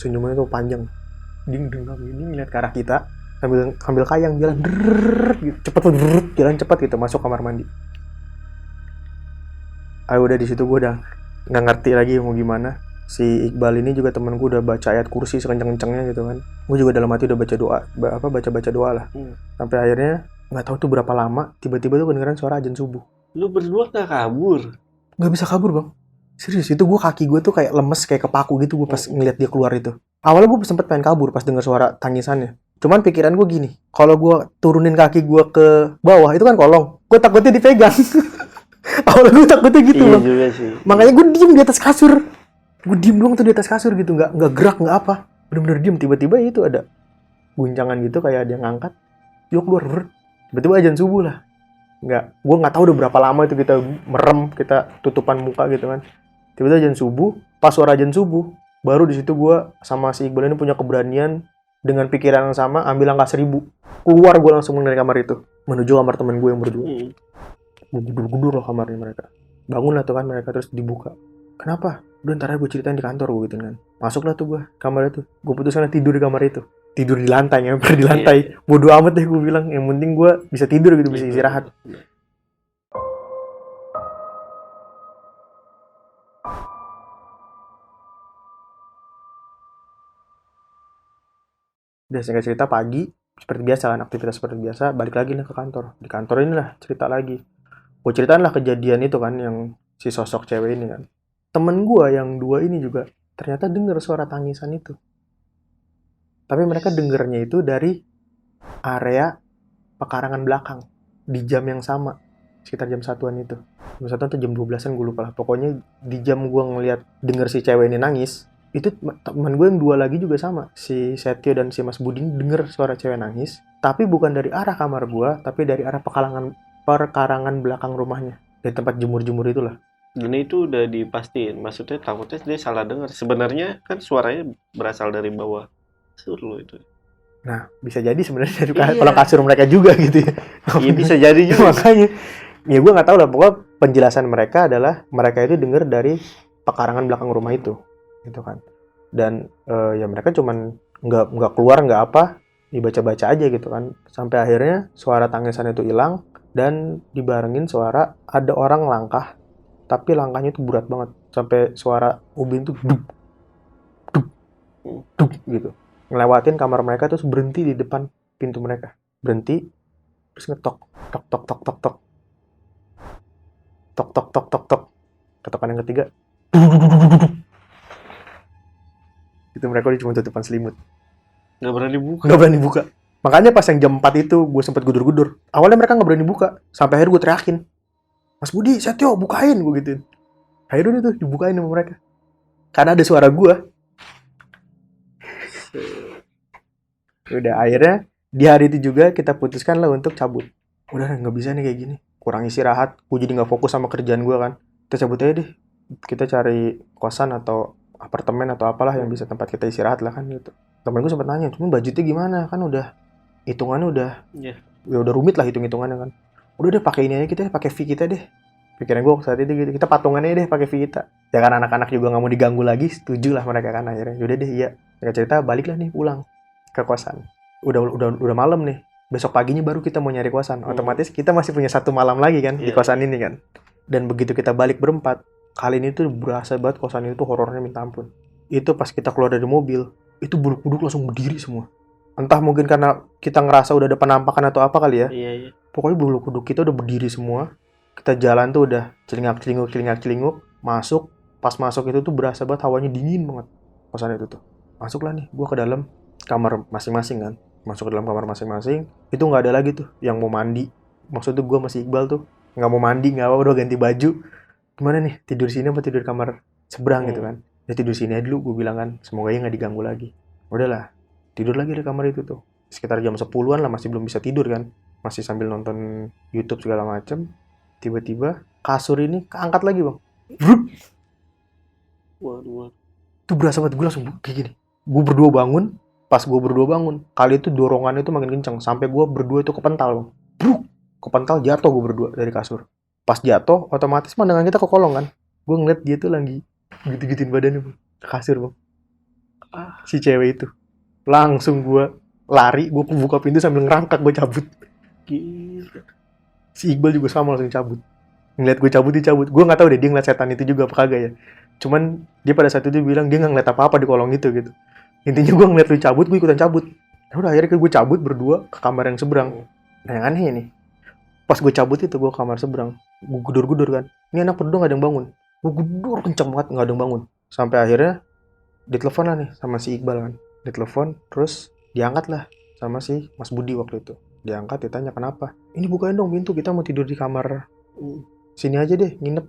Senyumnya tuh panjang. Ding-ding ini ngeliat ke arah kita sambil kayang jalan gitu. Jalan cepat gitu masuk kamar mandi. Udah di situ gue udah nggak ngerti lagi mau gimana. Si Iqbal ini juga temen gue udah baca ayat kursi sekenceng-kencengnya gitu kan. Gue juga dalam hati udah baca doa, baca doa lah. Sampai akhirnya nggak tahu tuh berapa lama, tiba-tiba tuh kedengeran suara azan subuh. Lu berdua nggak kabur? Nggak bisa kabur bang. Serius, itu kaki gue tuh kayak lemes, kayak kepaku gitu gue pas ngeliat dia keluar itu. Awalnya gue sempet pengen kabur pas denger suara tangisannya. Cuman pikiran gue gini, kalau gue turunin kaki gue ke bawah itu kan kolong, gue takutnya dipegang. Awalnya gue takutnya gitu iya loh. Juga sih. Makanya gue diem di atas kasur. Gue diem doang tuh di atas kasur gitu, nggak gerak, nggak apa. Bener-bener diem. Tiba-tiba itu ada guncangan gitu, kayak ada yang ngangkat. Dia keluar, tiba-tiba azan subuh lah. Gue nggak tahu udah berapa lama itu kita merem, kita tutupan muka gitu kan. Tiba-tiba azan subuh, pas suara azan subuh, baru di situ gue sama si Iqbal ini punya keberanian dengan pikiran yang sama, ambil angka 1000. Keluar gue langsung dari kamar itu, menuju kamar temen gue yang berdua. Gue gudur lah kamarnya mereka. Bangun lah tuh kan mereka, terus dibuka. Kenapa? Udah ntar gue ceritain di kantor gue gitu kan. Masuklah tuh gue kamar itu. Gue putuskan tidur di kamar itu. Tidur di lantai, ngemper di lantai. Bodo amat deh gue bilang. Yang penting gue bisa tidur gitu, bisa istirahat. Udah singkat cerita pagi, seperti biasa kan, aktivitas seperti biasa, balik lagi nih ke kantor. Di kantor inilah cerita lagi. Gue ceritain lah kejadian itu kan, yang si sosok cewek ini kan. Temen gue yang 2 ini juga ternyata denger suara tangisan itu. Tapi mereka dengernya itu dari area pekarangan belakang. Di jam yang sama. Sekitar jam 1-an itu. Jam 1 atau jam 12-an gue lupa lah. Pokoknya di jam gue ngeliat denger si cewek ini nangis, itu teman gue yang 2 lagi juga sama. Si Setio dan si Mas Budi denger suara cewek nangis. Tapi bukan dari arah kamar gue, tapi dari arah perkarangan belakang rumahnya. Dari tempat jemur-jemur itulah. Dan itu udah dipastiin. Maksudnya takutnya dia salah dengar. Sebenarnya kan suaranya berasal dari bawah kasur lo itu. Nah, bisa jadi sebenarnya dari kolong kasur mereka juga gitu ya. Iya bisa jadi juga. Makanya, ya gue nggak tahu lah. Pokoknya penjelasan mereka adalah mereka itu denger dari pekarangan belakang rumah itu, gitu kan. Dan ya mereka cuman nggak keluar nggak apa, dibaca-baca aja gitu kan. Sampai akhirnya suara tangisan itu hilang dan dibarengin suara ada orang langkah, tapi langkahnya itu berat banget sampai suara ubin tuh duk duk duk gitu. Ngelewatin kamar mereka terus berhenti di depan pintu mereka. Berhenti terus ngetok tok tok tok tok tok tok tok tok tok tok. Ketokan yang ketiga. Itu mereka cuma tutupan selimut. Nggak berani buka. Makanya pas yang jam 4 itu gue sempet gudur-gudur. Awalnya mereka nggak berani buka. Sampai akhirnya gue teriakin, Mas Budi, Setio, bukain, gue gituin. Akhirnya tuh dibukain sama mereka. Karena ada suara gue. Udah, akhirnya di hari itu juga kita putuskan lah untuk cabut. Udah nggak bisa nih kayak gini. Kurang istirahat. Gue jadi nggak fokus sama kerjaan gue kan. Kita cabut aja deh. Kita cari kosan atau apartemen atau apalah yang bisa tempat kita istirahat lah kan gitu. Temen gue sempat nanya, cuma budgetnya gimana? Kan udah hitungannya udah ya udah rumit lah hitungannya kan. Udah deh pakai ini aja kita, pakai fee kita deh. Pikiran gue saat itu gitu, kita patungannya deh pakai fee kita. Ya kan anak-anak juga nggak mau diganggu lagi, setuju lah mereka kan akhirnya. Yaudah deh, iya. Mereka cerita baliklah nih pulang ke kosan. Udah malam nih. Besok paginya baru kita mau nyari kosan. Otomatis kita masih punya 1 malam lagi kan di kosan ini kan. Dan begitu kita balik berempat, kali ini tuh berasa banget kosan itu horornya minta ampun. Itu pas kita keluar dari mobil, itu buduk-buduk langsung berdiri semua. Entah mungkin karena kita ngerasa udah ada penampakan atau apa kali ya. Iya. Pokoknya buduk-buduk kita udah berdiri semua. Kita jalan tuh udah celingak-celinguk, masuk. Pas masuk itu tuh berasa banget hawanya dingin banget. Kosan itu tuh. Masuklah nih, gua ke dalam kamar masing-masing kan. Masuk ke dalam kamar masing-masing. Itu nggak ada lagi tuh yang mau mandi. Maksudnya gua masih Iqbal tuh nggak mau mandi, nggak apa, udah ganti baju. Gimana nih, tidur sini apa tidur kamar seberang gitu kan. Ya tidur sini aja dulu, gue bilang kan. Semoga ya nggak diganggu lagi. Udahlah, tidur lagi di kamar itu tuh. Sekitar jam 10-an lah, masih belum bisa tidur kan. Masih sambil nonton YouTube segala macem. Tiba-tiba kasur ini keangkat lagi bang. Waduh. Itu berasa banget, gue langsung kayak gini. Gue berdua bangun, pas gue berdua bangun, kali itu dorongan itu makin kencang. Sampai gue berdua itu kepental bang. Bruk, kepental jatuh gue berdua dari kasur. Pas jatuh, otomatis pandangan kita ke kolong kan. Gue ngeliat dia tuh lagi gitu-gituin badannya bang. Ke kasur bang. Si cewek itu. Langsung gue lari, gue buka pintu sambil ngerangkak, gue cabut. Gila. Si Iqbal juga sama langsung cabut. Ngeliat gue cabut, dia cabut. Gue gak tahu deh dia ngeliat setan itu juga apa kagak ya. Cuman dia pada saat itu bilang dia gak ngeliat apa-apa di kolong itu gitu. Intinya gue ngeliat lu cabut, gue ikutan cabut. Nah udah akhirnya gue cabut berdua ke kamar yang seberang. Nah yang aneh nih, pas gue cabut itu gue ke kamar seberang, gue gudur-gudur kan. Ini anak berdua gak ada yang bangun. Gue gudur kenceng banget, gak ada yang bangun. Sampai akhirnya ditelepon lah nih sama si Iqbal kan. Ditelepon, terus diangkat lah sama si Mas Budi waktu itu. Diangkat, ditanya kenapa. Ini bukain dong pintu, kita mau tidur di kamar sini aja deh, nginep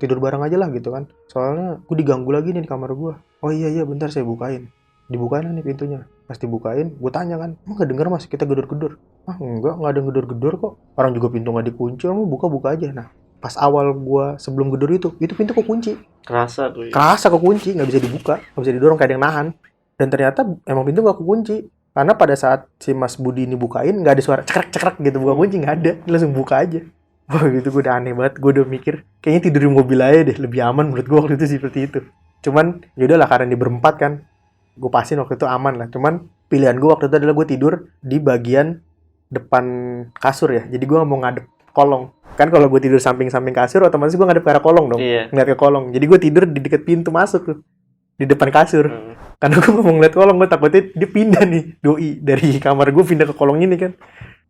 tidur bareng aja lah gitu kan. Soalnya gue diganggu lagi nih di kamar gue. Oh iya bentar saya bukain. Dibukain lah nih pintunya. Pas dibukain, gue tanya kan, emang gak denger mas kita gedor-gedor? Ah enggak ada yang gedor-gedor kok. Orang juga pintu gak dikunci, kamu buka-buka aja. Nah pas awal gue sebelum gedor itu pintu kekunci. Kerasa tuh ya. Kerasa kekunci, gak bisa dibuka, gak bisa didorong, kayak ada yang nahan. Dan ternyata emang pintu gak kekunci. Karena pada saat si Mas Budi ini bukain, gak ada suara cekrek-cekrek gitu, buka kunci gak ada. Dia langsung buka aja. Wah gitu gue udah aneh banget, gue udah mikir kayaknya tidur di mobil aja deh, lebih aman menurut gue waktu itu seperti itu. Cuman yaudahlah karena di berempat kan, gue pastiin waktu itu aman lah. Cuman pilihan gue waktu itu adalah gue tidur di bagian depan kasur ya, jadi gue gak mau ngadep kolong. Kan kalau gue tidur samping-samping kasur, otomatis gue ngadep ke arah kolong dong, ngeliat ke kolong. Jadi gue tidur di dekat pintu masuk tuh, di depan kasur. Karena gue mau ngeliat kolong, gue takutnya dia pindah nih, doi dari kamar gue pindah ke kolong ini kan.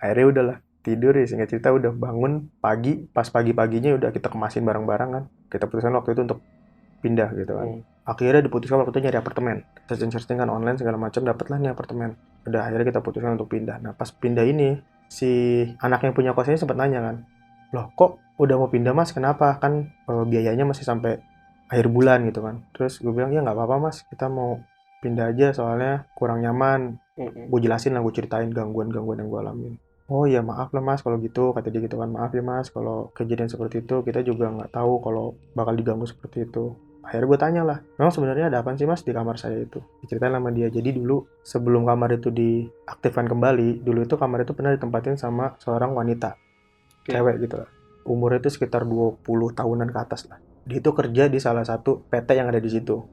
Akhirnya udahlah, tidur ya, singkat cerita udah bangun pagi, pas pagi-paginya udah kita kemasin barang-barang kan. Kita putuskan waktu itu untuk pindah gitu kan. Akhirnya diputuskan waktu itu nyari apartemen. Searching kan online segala macam, dapatlah nih apartemen. Udah akhirnya kita putuskan untuk pindah. Nah pas pindah ini, si anak yang punya kos ini sempat nanya kan, loh kok udah mau pindah mas, kenapa? Kan biayanya masih sampai akhir bulan gitu kan. Terus gue bilang ya nggak apa-apa mas, kita mau pindah aja soalnya kurang nyaman. Gue jelasin lah, gue ceritain gangguan-gangguan yang gue alamin. Oh ya maaf lah mas kalau gitu, kata dia gitu kan, maaf ya mas kalau kejadian seperti itu, kita juga nggak tahu kalau bakal diganggu seperti itu. Akhirnya gue tanya lah, memang sebenarnya ada apa sih mas di kamar saya itu? Diceritain sama dia. Jadi dulu sebelum kamar itu diaktifkan kembali, dulu itu kamar itu pernah ditempatin sama seorang wanita, cewek gitu lah. Umurnya itu sekitar 20 tahunan ke atas lah. Dia itu kerja di salah satu PT yang ada di situ.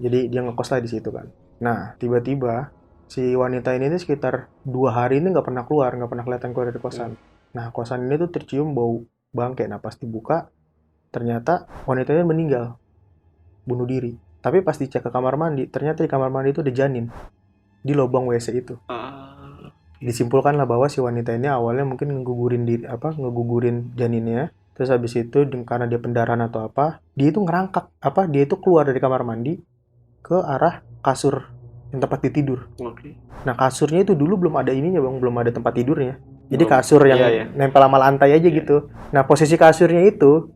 Jadi dia ngekos lah di situ kan. Nah tiba-tiba si wanita ini sekitar 2 hari ini nggak pernah keluar, nggak pernah kelihatan keluar dari kosan. Nah kosan ini tuh tercium bau bangke. Nah pas dibuka, ternyata wanita ini meninggal, bunuh diri. Tapi pas dicek ke kamar mandi, ternyata di kamar mandi itu ada janin di lubang WC itu. Disimpulkanlah bahwa si wanita ini awalnya mungkin ngegugurin janinnya. Terus habis itu karena dia pendarahan atau apa, dia itu ngerangkak, dia itu keluar dari kamar mandi ke arah kasur yang tempat dia tidur. Nah kasurnya itu dulu belum ada ininya bang, belum ada tempat tidurnya. Jadi kasur yang nempel sama lantai aja gitu. Nah posisi kasurnya itu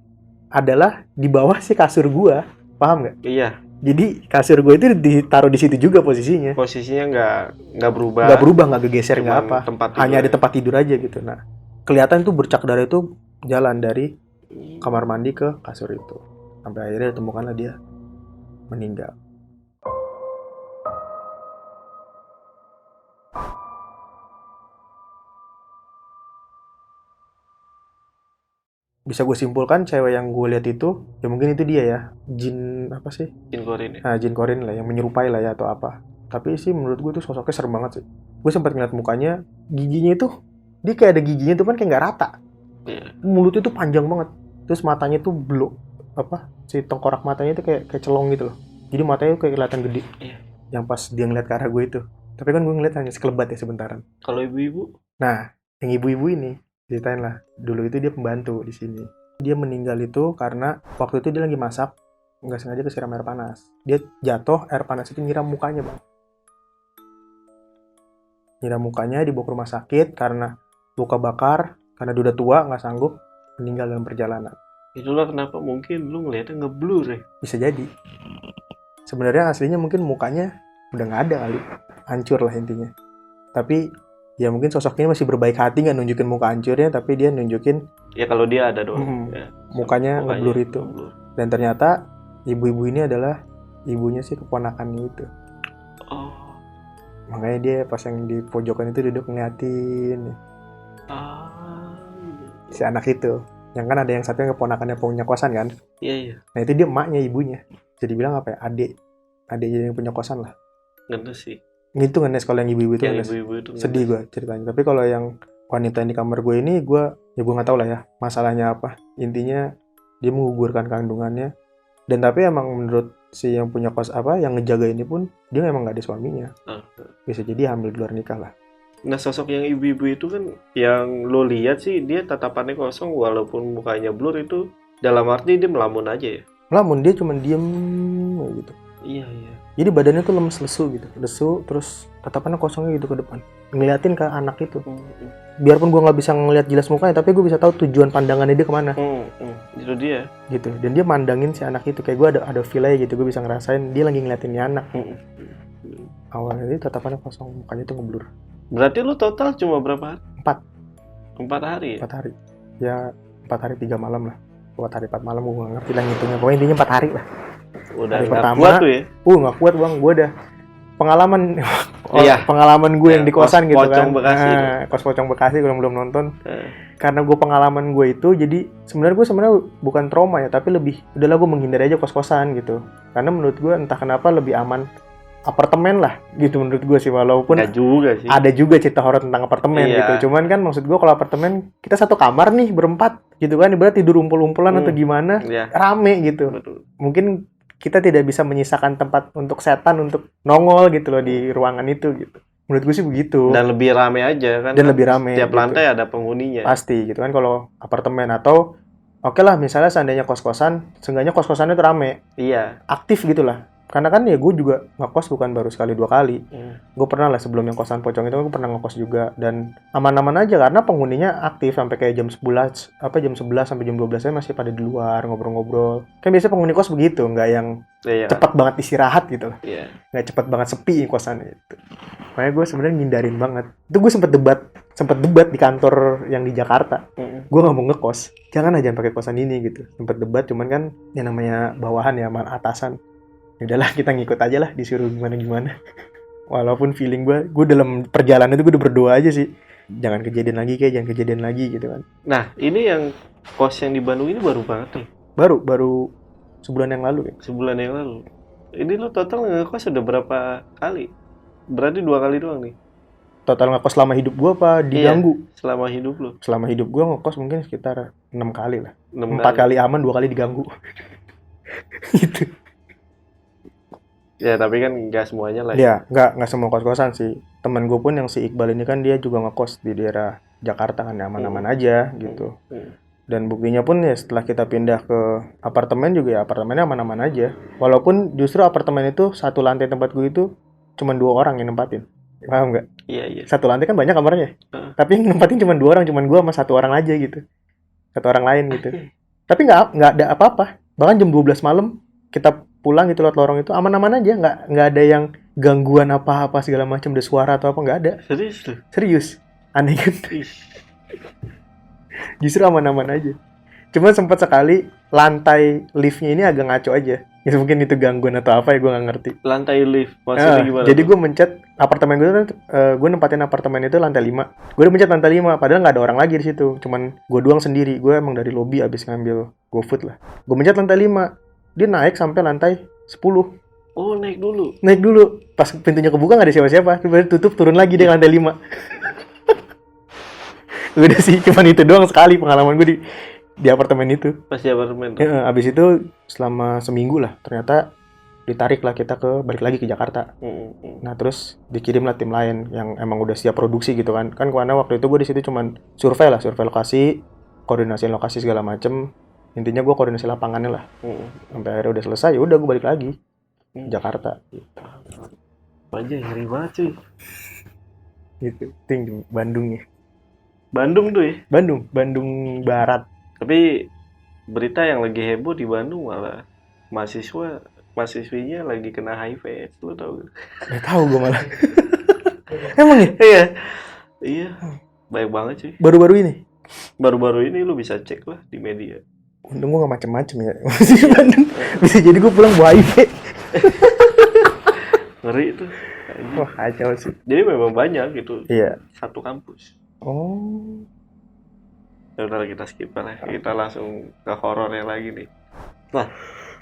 adalah di bawah si kasur gua, paham nggak? Iya. Jadi kasur gua itu ditaruh di situ juga posisinya. Posisinya nggak berubah, nggak geser, nggak apa. Hanya ada tempat tidur aja gitu. Nah kelihatan tuh bercak darah itu jalan dari kamar mandi ke kasur itu. Sampai akhirnya ditemukanlah dia meninggal. Bisa gue simpulkan cewek yang gue lihat itu ya mungkin itu dia ya, jin apa sih? Jin Korin ya? Nah, jin Korin lah yang menyerupai lah ya atau apa. Tapi sih menurut gue tuh sosoknya serem banget sih. Gue sempat ngeliat mukanya, giginya itu dia kayak ada giginya tuh kan kayak nggak rata. Mulutnya tuh panjang banget. Terus matanya tuh si tengkorak matanya itu kayak celong gitu loh. Jadi matanya tuh kayak kelihatan gede. Yang pas dia ngeliat ke arah gue itu. Tapi kan gue ngeliat hanya sekelebat ya sebentaran. Kalau ibu-ibu? Nah, yang ibu-ibu ini ceritain lah, dulu itu dia pembantu di sini. Dia meninggal itu karena waktu itu dia lagi masak, nggak sengaja kesiram air panas. Dia jatuh, air panas itu nyiram mukanya bang. Nyiram mukanya, dibawa ke rumah sakit karena luka bakar, karena dia udah tua, nggak sanggup, meninggal dalam perjalanan. Itulah kenapa mungkin lu ngeliatnya ngeblur ya? Bisa jadi. Sebenarnya aslinya mungkin mukanya udah nggak ada kali, hancur lah intinya. Tapi ya mungkin sosoknya masih berbaik hati, nggak nunjukin muka hancurnya, tapi dia nunjukin ya kalau dia ada doang ya, mukanya ngeblur itu. Dan ternyata ibu-ibu ini adalah ibunya si keponakannya itu. Makanya dia pas yang di pojokan itu duduk ngeliatin si anak itu. Yang kan ada yang satu yang keponakannya punya kosan kan. Iya. Nah itu dia emaknya, ibunya. Jadi bilang apa ya, adiknya yang punya kosan lah. Ngenes sih. Gitu ngenes kalau yang ibu-ibu itu ngenes. Sedih gue ceritanya. Tapi kalau yang wanita yang di kamar gue ini, gue nggak tahu lah ya masalahnya apa. Intinya dia menggugurkan kandungannya. Dan tapi emang menurut si yang punya yang ngejaga ini pun dia memang nggak ada suaminya. Bisa jadi hamil di luar nikah lah. Nah sosok yang ibu-ibu itu kan yang lo lihat sih dia tatapannya kosong walaupun mukanya blur, itu dalam arti dia melamun aja ya. Melamun, dia cuma diem gitu. Iya. Jadi badannya tuh lemes lesu, terus tatapannya kosongnya gitu ke depan, ngeliatin ke anak itu. Biarpun gue nggak bisa ngeliat jelas mukanya, tapi gue bisa tahu tujuan pandangannya dia kemana. Itu dia. Gitu. Dan dia mandangin si anak itu, kayak gue ada feel aja gitu, gue bisa ngerasain dia lagi ngeliatin anak. Awalnya dia tatapannya kosong, mukanya tuh ngeblur. Berarti lu total cuma berapa hari? 4 hari ya? 4 hari. Ya 4 hari 3 malam lah. 4 hari 4 malam gue nggak ngerti lah ngitungnya. Pokoknya intinya 4 hari lah. Udah hari pertama, kuat tuh ya? Nggak kuat bang, gue udah pengalaman pengalaman gue yang di kosan gitu kan. Kos Pocong Bekasi kalau belum nonton. Karena gue pengalaman gue itu, jadi sebenarnya bukan trauma ya, tapi lebih udahlah gue menghindari aja kos-kosan gitu. Karena menurut gue entah kenapa lebih aman apartemen lah gitu menurut gue sih, walaupun ada juga cerita horor tentang apartemen gitu. Cuman kan maksud gue kalau apartemen kita satu kamar nih berempat gitu kan, ibarat tidur umpul-umpulan atau gimana, rame gitu. Betul. Mungkin kita tidak bisa menyisakan tempat untuk setan untuk nongol gitu loh di ruangan itu gitu. Menurut gue sih begitu. Dan lebih rame aja kan. Dan lebih rame. Setiap gitu. lantai ada penghuninya. Pasti gitu kan kalau apartemen atau oke lah misalnya seandainya kos-kosan, seenggaknya kos-kosannya tuh rame. Iya. Aktif gitu lah. Karena kan ya gue juga ngekos bukan baru sekali 2 kali. Gue pernah lah sebelum yang kosan pocong itu gue pernah ngekos juga dan aman-aman aja karena penghuninya aktif sampai kayak jam 11 sampai jam 12 masih pada di luar ngobrol-ngobrol. Kan biasanya penghuni kos begitu, nggak yang cepat banget istirahat gitu loh. Iya. Nggak cepat banget sepi kosan itu. Makanya gue sebenarnya ngindarin banget. Itu gue sempet debat di kantor yang di Jakarta. Gue nggak mau ngekos, jangan pakai kosan ini gitu. Sempet debat cuman kan ya namanya bawahan ya sama atasan. Udahlah kita ngikut aja lah disuruh gimana walaupun feeling gue dalam perjalanan itu gue udah berdoa aja sih jangan kejadian lagi gitu kan. Nah ini yang kos yang di Bandung ini baru banget nih. Baru sebulan yang lalu ya. Sebulan yang lalu. Ini lo total ngekos udah berapa kali? Berarti 2 kali doang nih. Total ngekos selama hidup gue apa diganggu? Iya, selama hidup lo. Selama hidup gue ngekos mungkin sekitar 6 kali lah. 4 kali aman, 2 kali diganggu. Gitu. Ya tapi kan nggak semuanya lah. Ya nggak semua kos-kosan sih. Temen gue pun yang si Iqbal ini kan dia juga ngekos di daerah Jakarta kan aman-aman aja gitu. Dan buktinya pun ya setelah kita pindah ke apartemen juga ya apartemennya aman-aman aja. Walaupun justru apartemen itu satu lantai tempat gue itu cuma 2 orang yang nempatin. Paham nggak? Iya. Satu lantai kan banyak kamarnya. Tapi yang nempatin cuma 2 orang, cuma gue sama 1 orang aja gitu. 1 orang lain gitu. Tapi nggak ada apa-apa. Bahkan jam 12 malam kita pulang gitu lewat lorong itu aman-aman aja, nggak ada yang gangguan apa-apa segala macam, ada suara atau apa nggak ada. Serius, aneh kan? Justru aman-aman aja. Cuma sempat sekali lantai liftnya ini agak ngaco aja. Ya mungkin itu gangguan atau apa ya gue nggak ngerti. Lantai lift maksudnya gimana? Jadi gue mencet apartemen gue tuh, gue nempatin apartemen itu lantai 5. Gue udah mencet lantai 5, padahal nggak ada orang lagi di situ. Cuman gue doang sendiri. Gue emang dari lobby abis ngambil GoFood lah. Gue mencet lantai 5. Dia naik sampai lantai 10. Oh, naik dulu. Pas pintunya kebuka nggak ada siapa-siapa. Tiba-tiba tutup, turun lagi dia lantai 5. Udah sih, cuman itu doang sekali pengalaman gue di apartemen itu. Pas di apartemen? Ya, abis itu selama seminggu lah. Ternyata ditarik lah kita balik lagi ke Jakarta. Nah terus dikirim lah tim lain yang emang udah siap produksi gitu kan. Kan karena waktu itu gue di situ cuman survei lokasi, koordinasi lokasi segala macem. Intinya gue koordinasi lapangannya lah. Sampai akhirnya udah selesai, udah gue balik lagi Jakarta. Gitu. Aja ngeri banget cuy. Gitu, ting Bandung ya. Bandung tuh ya? Bandung Barat. Tapi berita yang lagi heboh di Bandung malah mahasiswinya lagi kena HIV. Lu tahu gak? Gak tahu gue malah. Emang ya? Iya. Baik banget cuy. Baru-baru ini lu bisa cek lah di media. Untung gue gak macem-macem ya. Masih Bandung. Bisa jadi gue pulang bawa HIV. Ngeri itu. Wah kacau sih. Jadi memang banyak gitu. Iya. Satu kampus. Oh. Ya udah kita skip lah. Kita langsung ke horornya lagi nih. Nah,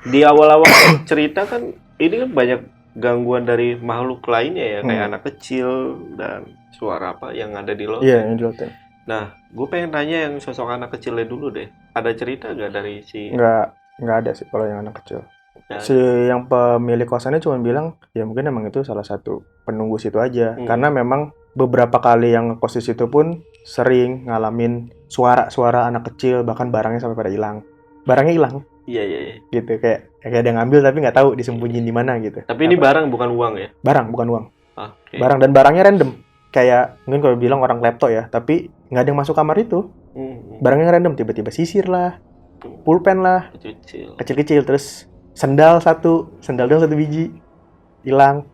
di awal-awal cerita kan ini kan banyak gangguan dari makhluk lainnya ya, kayak anak kecil dan suara apa yang ada di loteng. Iya, yang di loteng. Nah, gue pengen tanya yang sosok anak kecilnya dulu deh. Ada cerita nggak dari si? Nggak ada sih kalau yang anak kecil. Ya. Si yang pemilik kosannya cuma bilang, ya mungkin emang itu salah satu penunggu situ aja. Karena memang beberapa kali yang ngekos di situ pun sering ngalamin suara-suara anak kecil, bahkan barangnya sampai pada hilang. Barangnya hilang. Iya. Gitu, kayak ada yang ngambil tapi nggak tahu disembunyiin di mana gitu. Tapi ini barang bukan uang ya? Barang, bukan uang. Okay. Barang, dan barangnya random. Kayak mungkin kalau bilang orang klepto ya, tapi nggak ada yang masuk kamar itu. Barangnya random, tiba-tiba sisir lah, pulpen lah, kecil-kecil, terus sendal doang 1 biji, hilang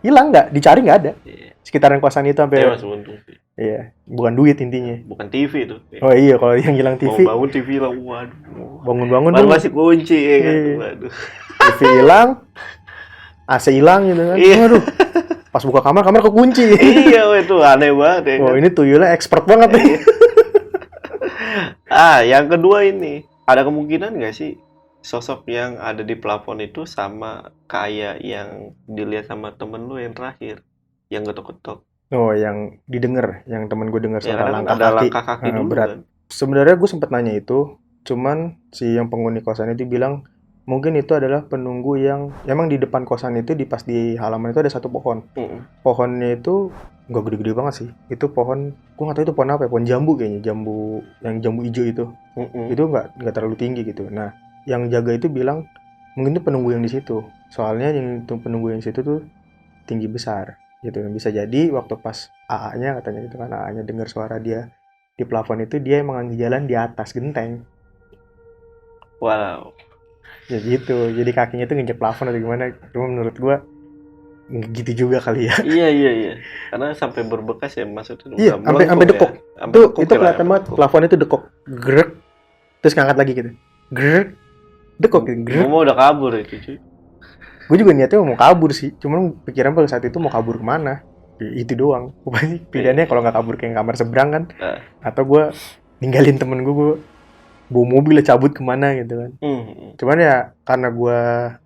nggak, dicari nggak ada. Sekitaran kosan itu sampai. Iya, bukan duit intinya. Bukan TV itu. Oh iya, kalau yang hilang TV. Mau bangun TV hilang, waduh. Bangun baru masih kunci ya kan. Waduh. TV hilang, AC hilang gitu kan. Waduh. Pas buka kamar kekunci. Iya, itu aneh banget ya. Oh, ini tuyulnya expert banget nih. Yang kedua ini, ada kemungkinan nggak sih sosok yang ada di plafon itu sama kayak yang dilihat sama temen lu yang terakhir, yang getok-getok? Oh, yang didengar, yang temen gue dengar suara langkah kaki dulu berat. Kan? Sebenarnya gue sempet nanya itu, cuman si yang penghuni kosan itu bilang mungkin itu adalah penunggu yang emang di depan kosan itu pas di halaman itu ada satu pohon. Pohonnya itu nggak gede-gede banget sih. Itu pohon, gue nggak tahu itu pohon apa ya, pohon jambu kayaknya, jambu hijau itu. Itu nggak terlalu tinggi gitu. Nah, yang jaga itu bilang mungkin itu penunggu yang di situ. Soalnya yang itu penunggu yang di situ tuh tinggi besar gitu. Bisa jadi waktu pas AA-nya katanya gitu kan, AA-nya dengar suara dia di plafon itu, dia emang jalan di atas genteng. Wow. Ya gitu, jadi kakinya tuh nginjek plafon atau gimana. Cuma menurut gua gitu juga kali ya. Iya. Karena sampai berbekas ya maksudnya. Iya, sampai dekok. Ya. Itu kelihatan banget plafon itu dekok. Grek. Terus ngangkat lagi gitu. Grek. Dekok gitu. Grek. Gua mau udah kabur itu, cuy. Gue juga niatnya mau kabur sih. Cuman pikiran pada saat itu mau kabur kemana? Itu doang. Pilihannya kalau nggak kabur ke kamar seberang kan. Atau gua ninggalin temen gue bawa mobil cabut kemana gitu kan. Cuman ya karena gue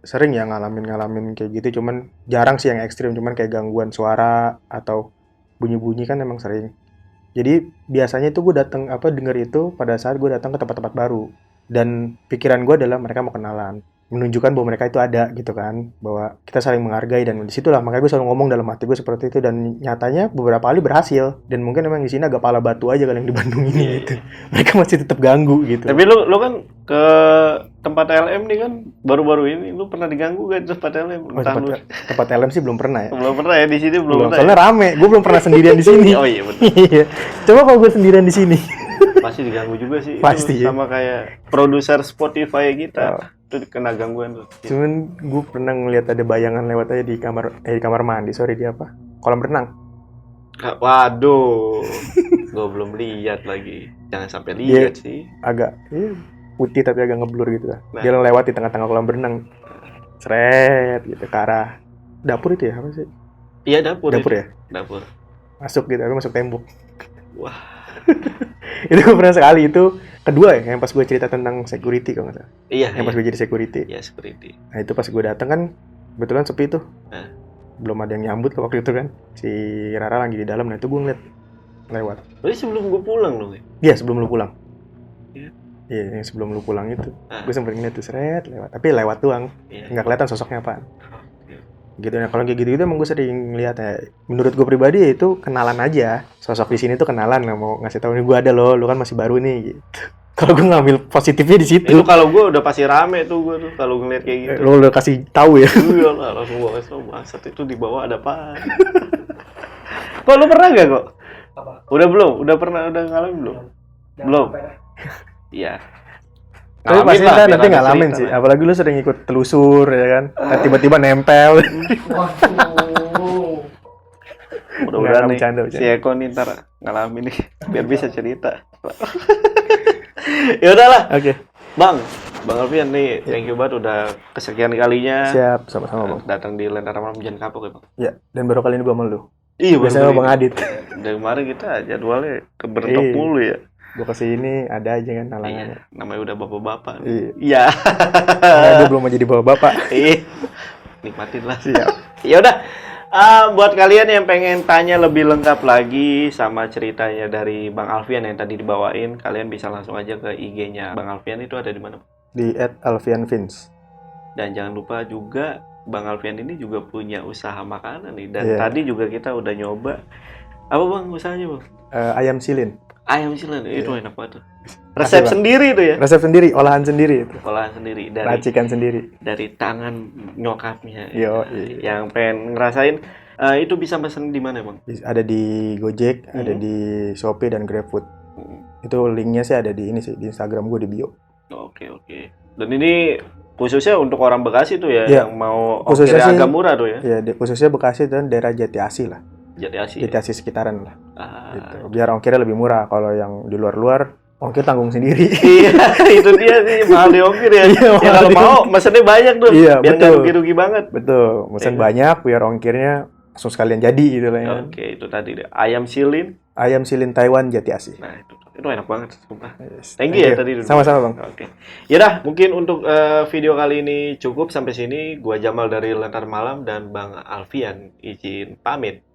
sering ya ngalamin kayak gitu, cuman jarang sih yang ekstrim, cuman kayak gangguan suara atau bunyi-bunyi kan emang sering. Jadi biasanya itu gue denger itu pada saat gue datang ke tempat-tempat baru, dan pikiran gue adalah mereka mau kenalan, menunjukkan bahwa mereka itu ada gitu kan, bahwa kita saling menghargai, dan disitulah makanya gue selalu ngomong dalam hati gue seperti itu, dan nyatanya beberapa kali berhasil. Dan mungkin emang di sini agak pala batu aja kan yang di Bandung ini gitu. Mereka masih tetap ganggu gitu. Tapi lu kan ke tempat LM nih kan baru-baru ini, lu pernah diganggu gak di tempat LM? Tempat LM sih belum pernah ya. Belum pernah ya, di sini belum pernah. Soalnya rame, gue belum pernah sendirian di sini. Oh iya betul. Coba kalau gue sendirian di sini. Pasti diganggu juga sih. Pasti itu sama kayak produser Spotify kita. Itu kena gangguan tuh. Cuman gue pernah ngeliat ada bayangan lewat aja di kamar mandi. Sorry, di apa? Kolam renang. Waduh. Gue belum lihat lagi. Jangan sampai lihat sih. Agak putih tapi agak ngeblur gitu lah. Dia lewat di tengah-tengah kolam renang. Seret gitu ke arah dapur itu ya, apa sih? Iya, dapur ya? Dapur. Masuk gitu, tapi masuk tembok. Wah. Itu gue pernah sekali. Itu kedua ya, yang pas gue cerita tentang security kalau nggak salah. Iya. Yang pas gue jadi security. Iya, security. Nah itu pas gue datang kan, kebetulan sepi tuh. Belum ada yang nyambut waktu itu kan. Si Rara lagi di dalam, nah itu gue ngeliat lewat. Berarti sebelum gue pulang dong ya? Iya, sebelum lu pulang. Iya, yang sebelum lu pulang itu. Gue sempet ngeliat tuh seret lewat. Tapi lewat doang. Nggak kelihatan sosoknya apaan. Gitu. Nah kalau kayak gitu emang gue sering lihat ya. Menurut gue pribadi ya itu kenalan aja. Sosok di sini tuh kenalan, nggak mau ngasih tahu nih gue ada loh, lu kan masih baru nih gitu. Kalau gue ngambil positifnya di situ. Itu kalau gue udah pasti rame tuh gue tuh kalau ngeliat kayak gitu. Lo udah kasih tahu ya. Iya lah, langsung gue kasih tahu, bangsat itu di bawah ada apaan. Kok lu pernah gak kok? Apa? Udah belum? Udah ngalamin belum? Belum. Iya. Tapi pasti nanti ngalamin sih. Apalagi lu sering ikut telusur ya kan. Tiba-tiba nempel. Mudah-mudahan nih si Eko nih ntar ngalamin nih biar bisa cerita. Ya udahlah. Oke. Bang Alfian nih, thank you banget udah kesekian kalinya. Siap, sama-sama Bang. Datang di Lentera Malam jangan kapok ya Bang. Ya, dan baru kali ini gua sama lu. Iya, biasanya Bang Adit. Dari kemarin kita jadwalnya kebentok mulu ya. Gua kesini ada aja kan halangannya. Iya, namanya udah bapak-bapak. Iya. Gua belum mau jadi bapak-bapak. Iya. Nikmatin lah. Siap. Ya udah. Buat kalian yang pengen tanya lebih lengkap lagi sama ceritanya dari Bang Alfian yang tadi dibawain, kalian bisa langsung aja ke IG-nya Bang Alfian. Itu ada di mana? Di @alfianvins. Dan jangan lupa juga Bang Alfian ini juga punya usaha makanan nih. Dan tadi juga kita udah nyoba. Apa Bang usahanya Bang? Ayam silin. Ayam silin, itu enak banget tuh. Resep sendiri itu ya? Resep sendiri, olahan sendiri itu. Olahan sendiri. Racikan sendiri. Dari tangan nyokapnya. Yo, yang pengen ngerasain, itu bisa pesen di mana Bang? Ada di Gojek, ada di Shopee dan GrabFood. Itu linknya sih ada di ini sih, di Instagram gue di bio. Oke. Dan ini khususnya untuk orang Bekasi tuh ya, yang mau ongkirnya agak murah tuh ya? Iya, khususnya Bekasi dan daerah Jati Asih lah. Jati Asih sekitaran lah. Gitu. Biar ongkirnya lebih murah. Kalau yang di luar ongkir tanggung sendiri. Iya, itu dia sih, mahal di ongkir ya. Ya kalau mau mesennya banyak tuh, biar nggak rugi-rugi banget. Betul, mesen banyak biar ongkirnya langsung sekalian jadi gitu lah ya. Oke, itu tadi deh. Ayam silin Taiwan Jati Asih. Nah, itu enak banget, sumpah. Thank you ya tadi. Sama-sama Bang. Oke. Yaudah, mungkin untuk video kali ini cukup sampai sini. Gua Jamal dari Lentera Malam dan Bang Alfian izin pamit.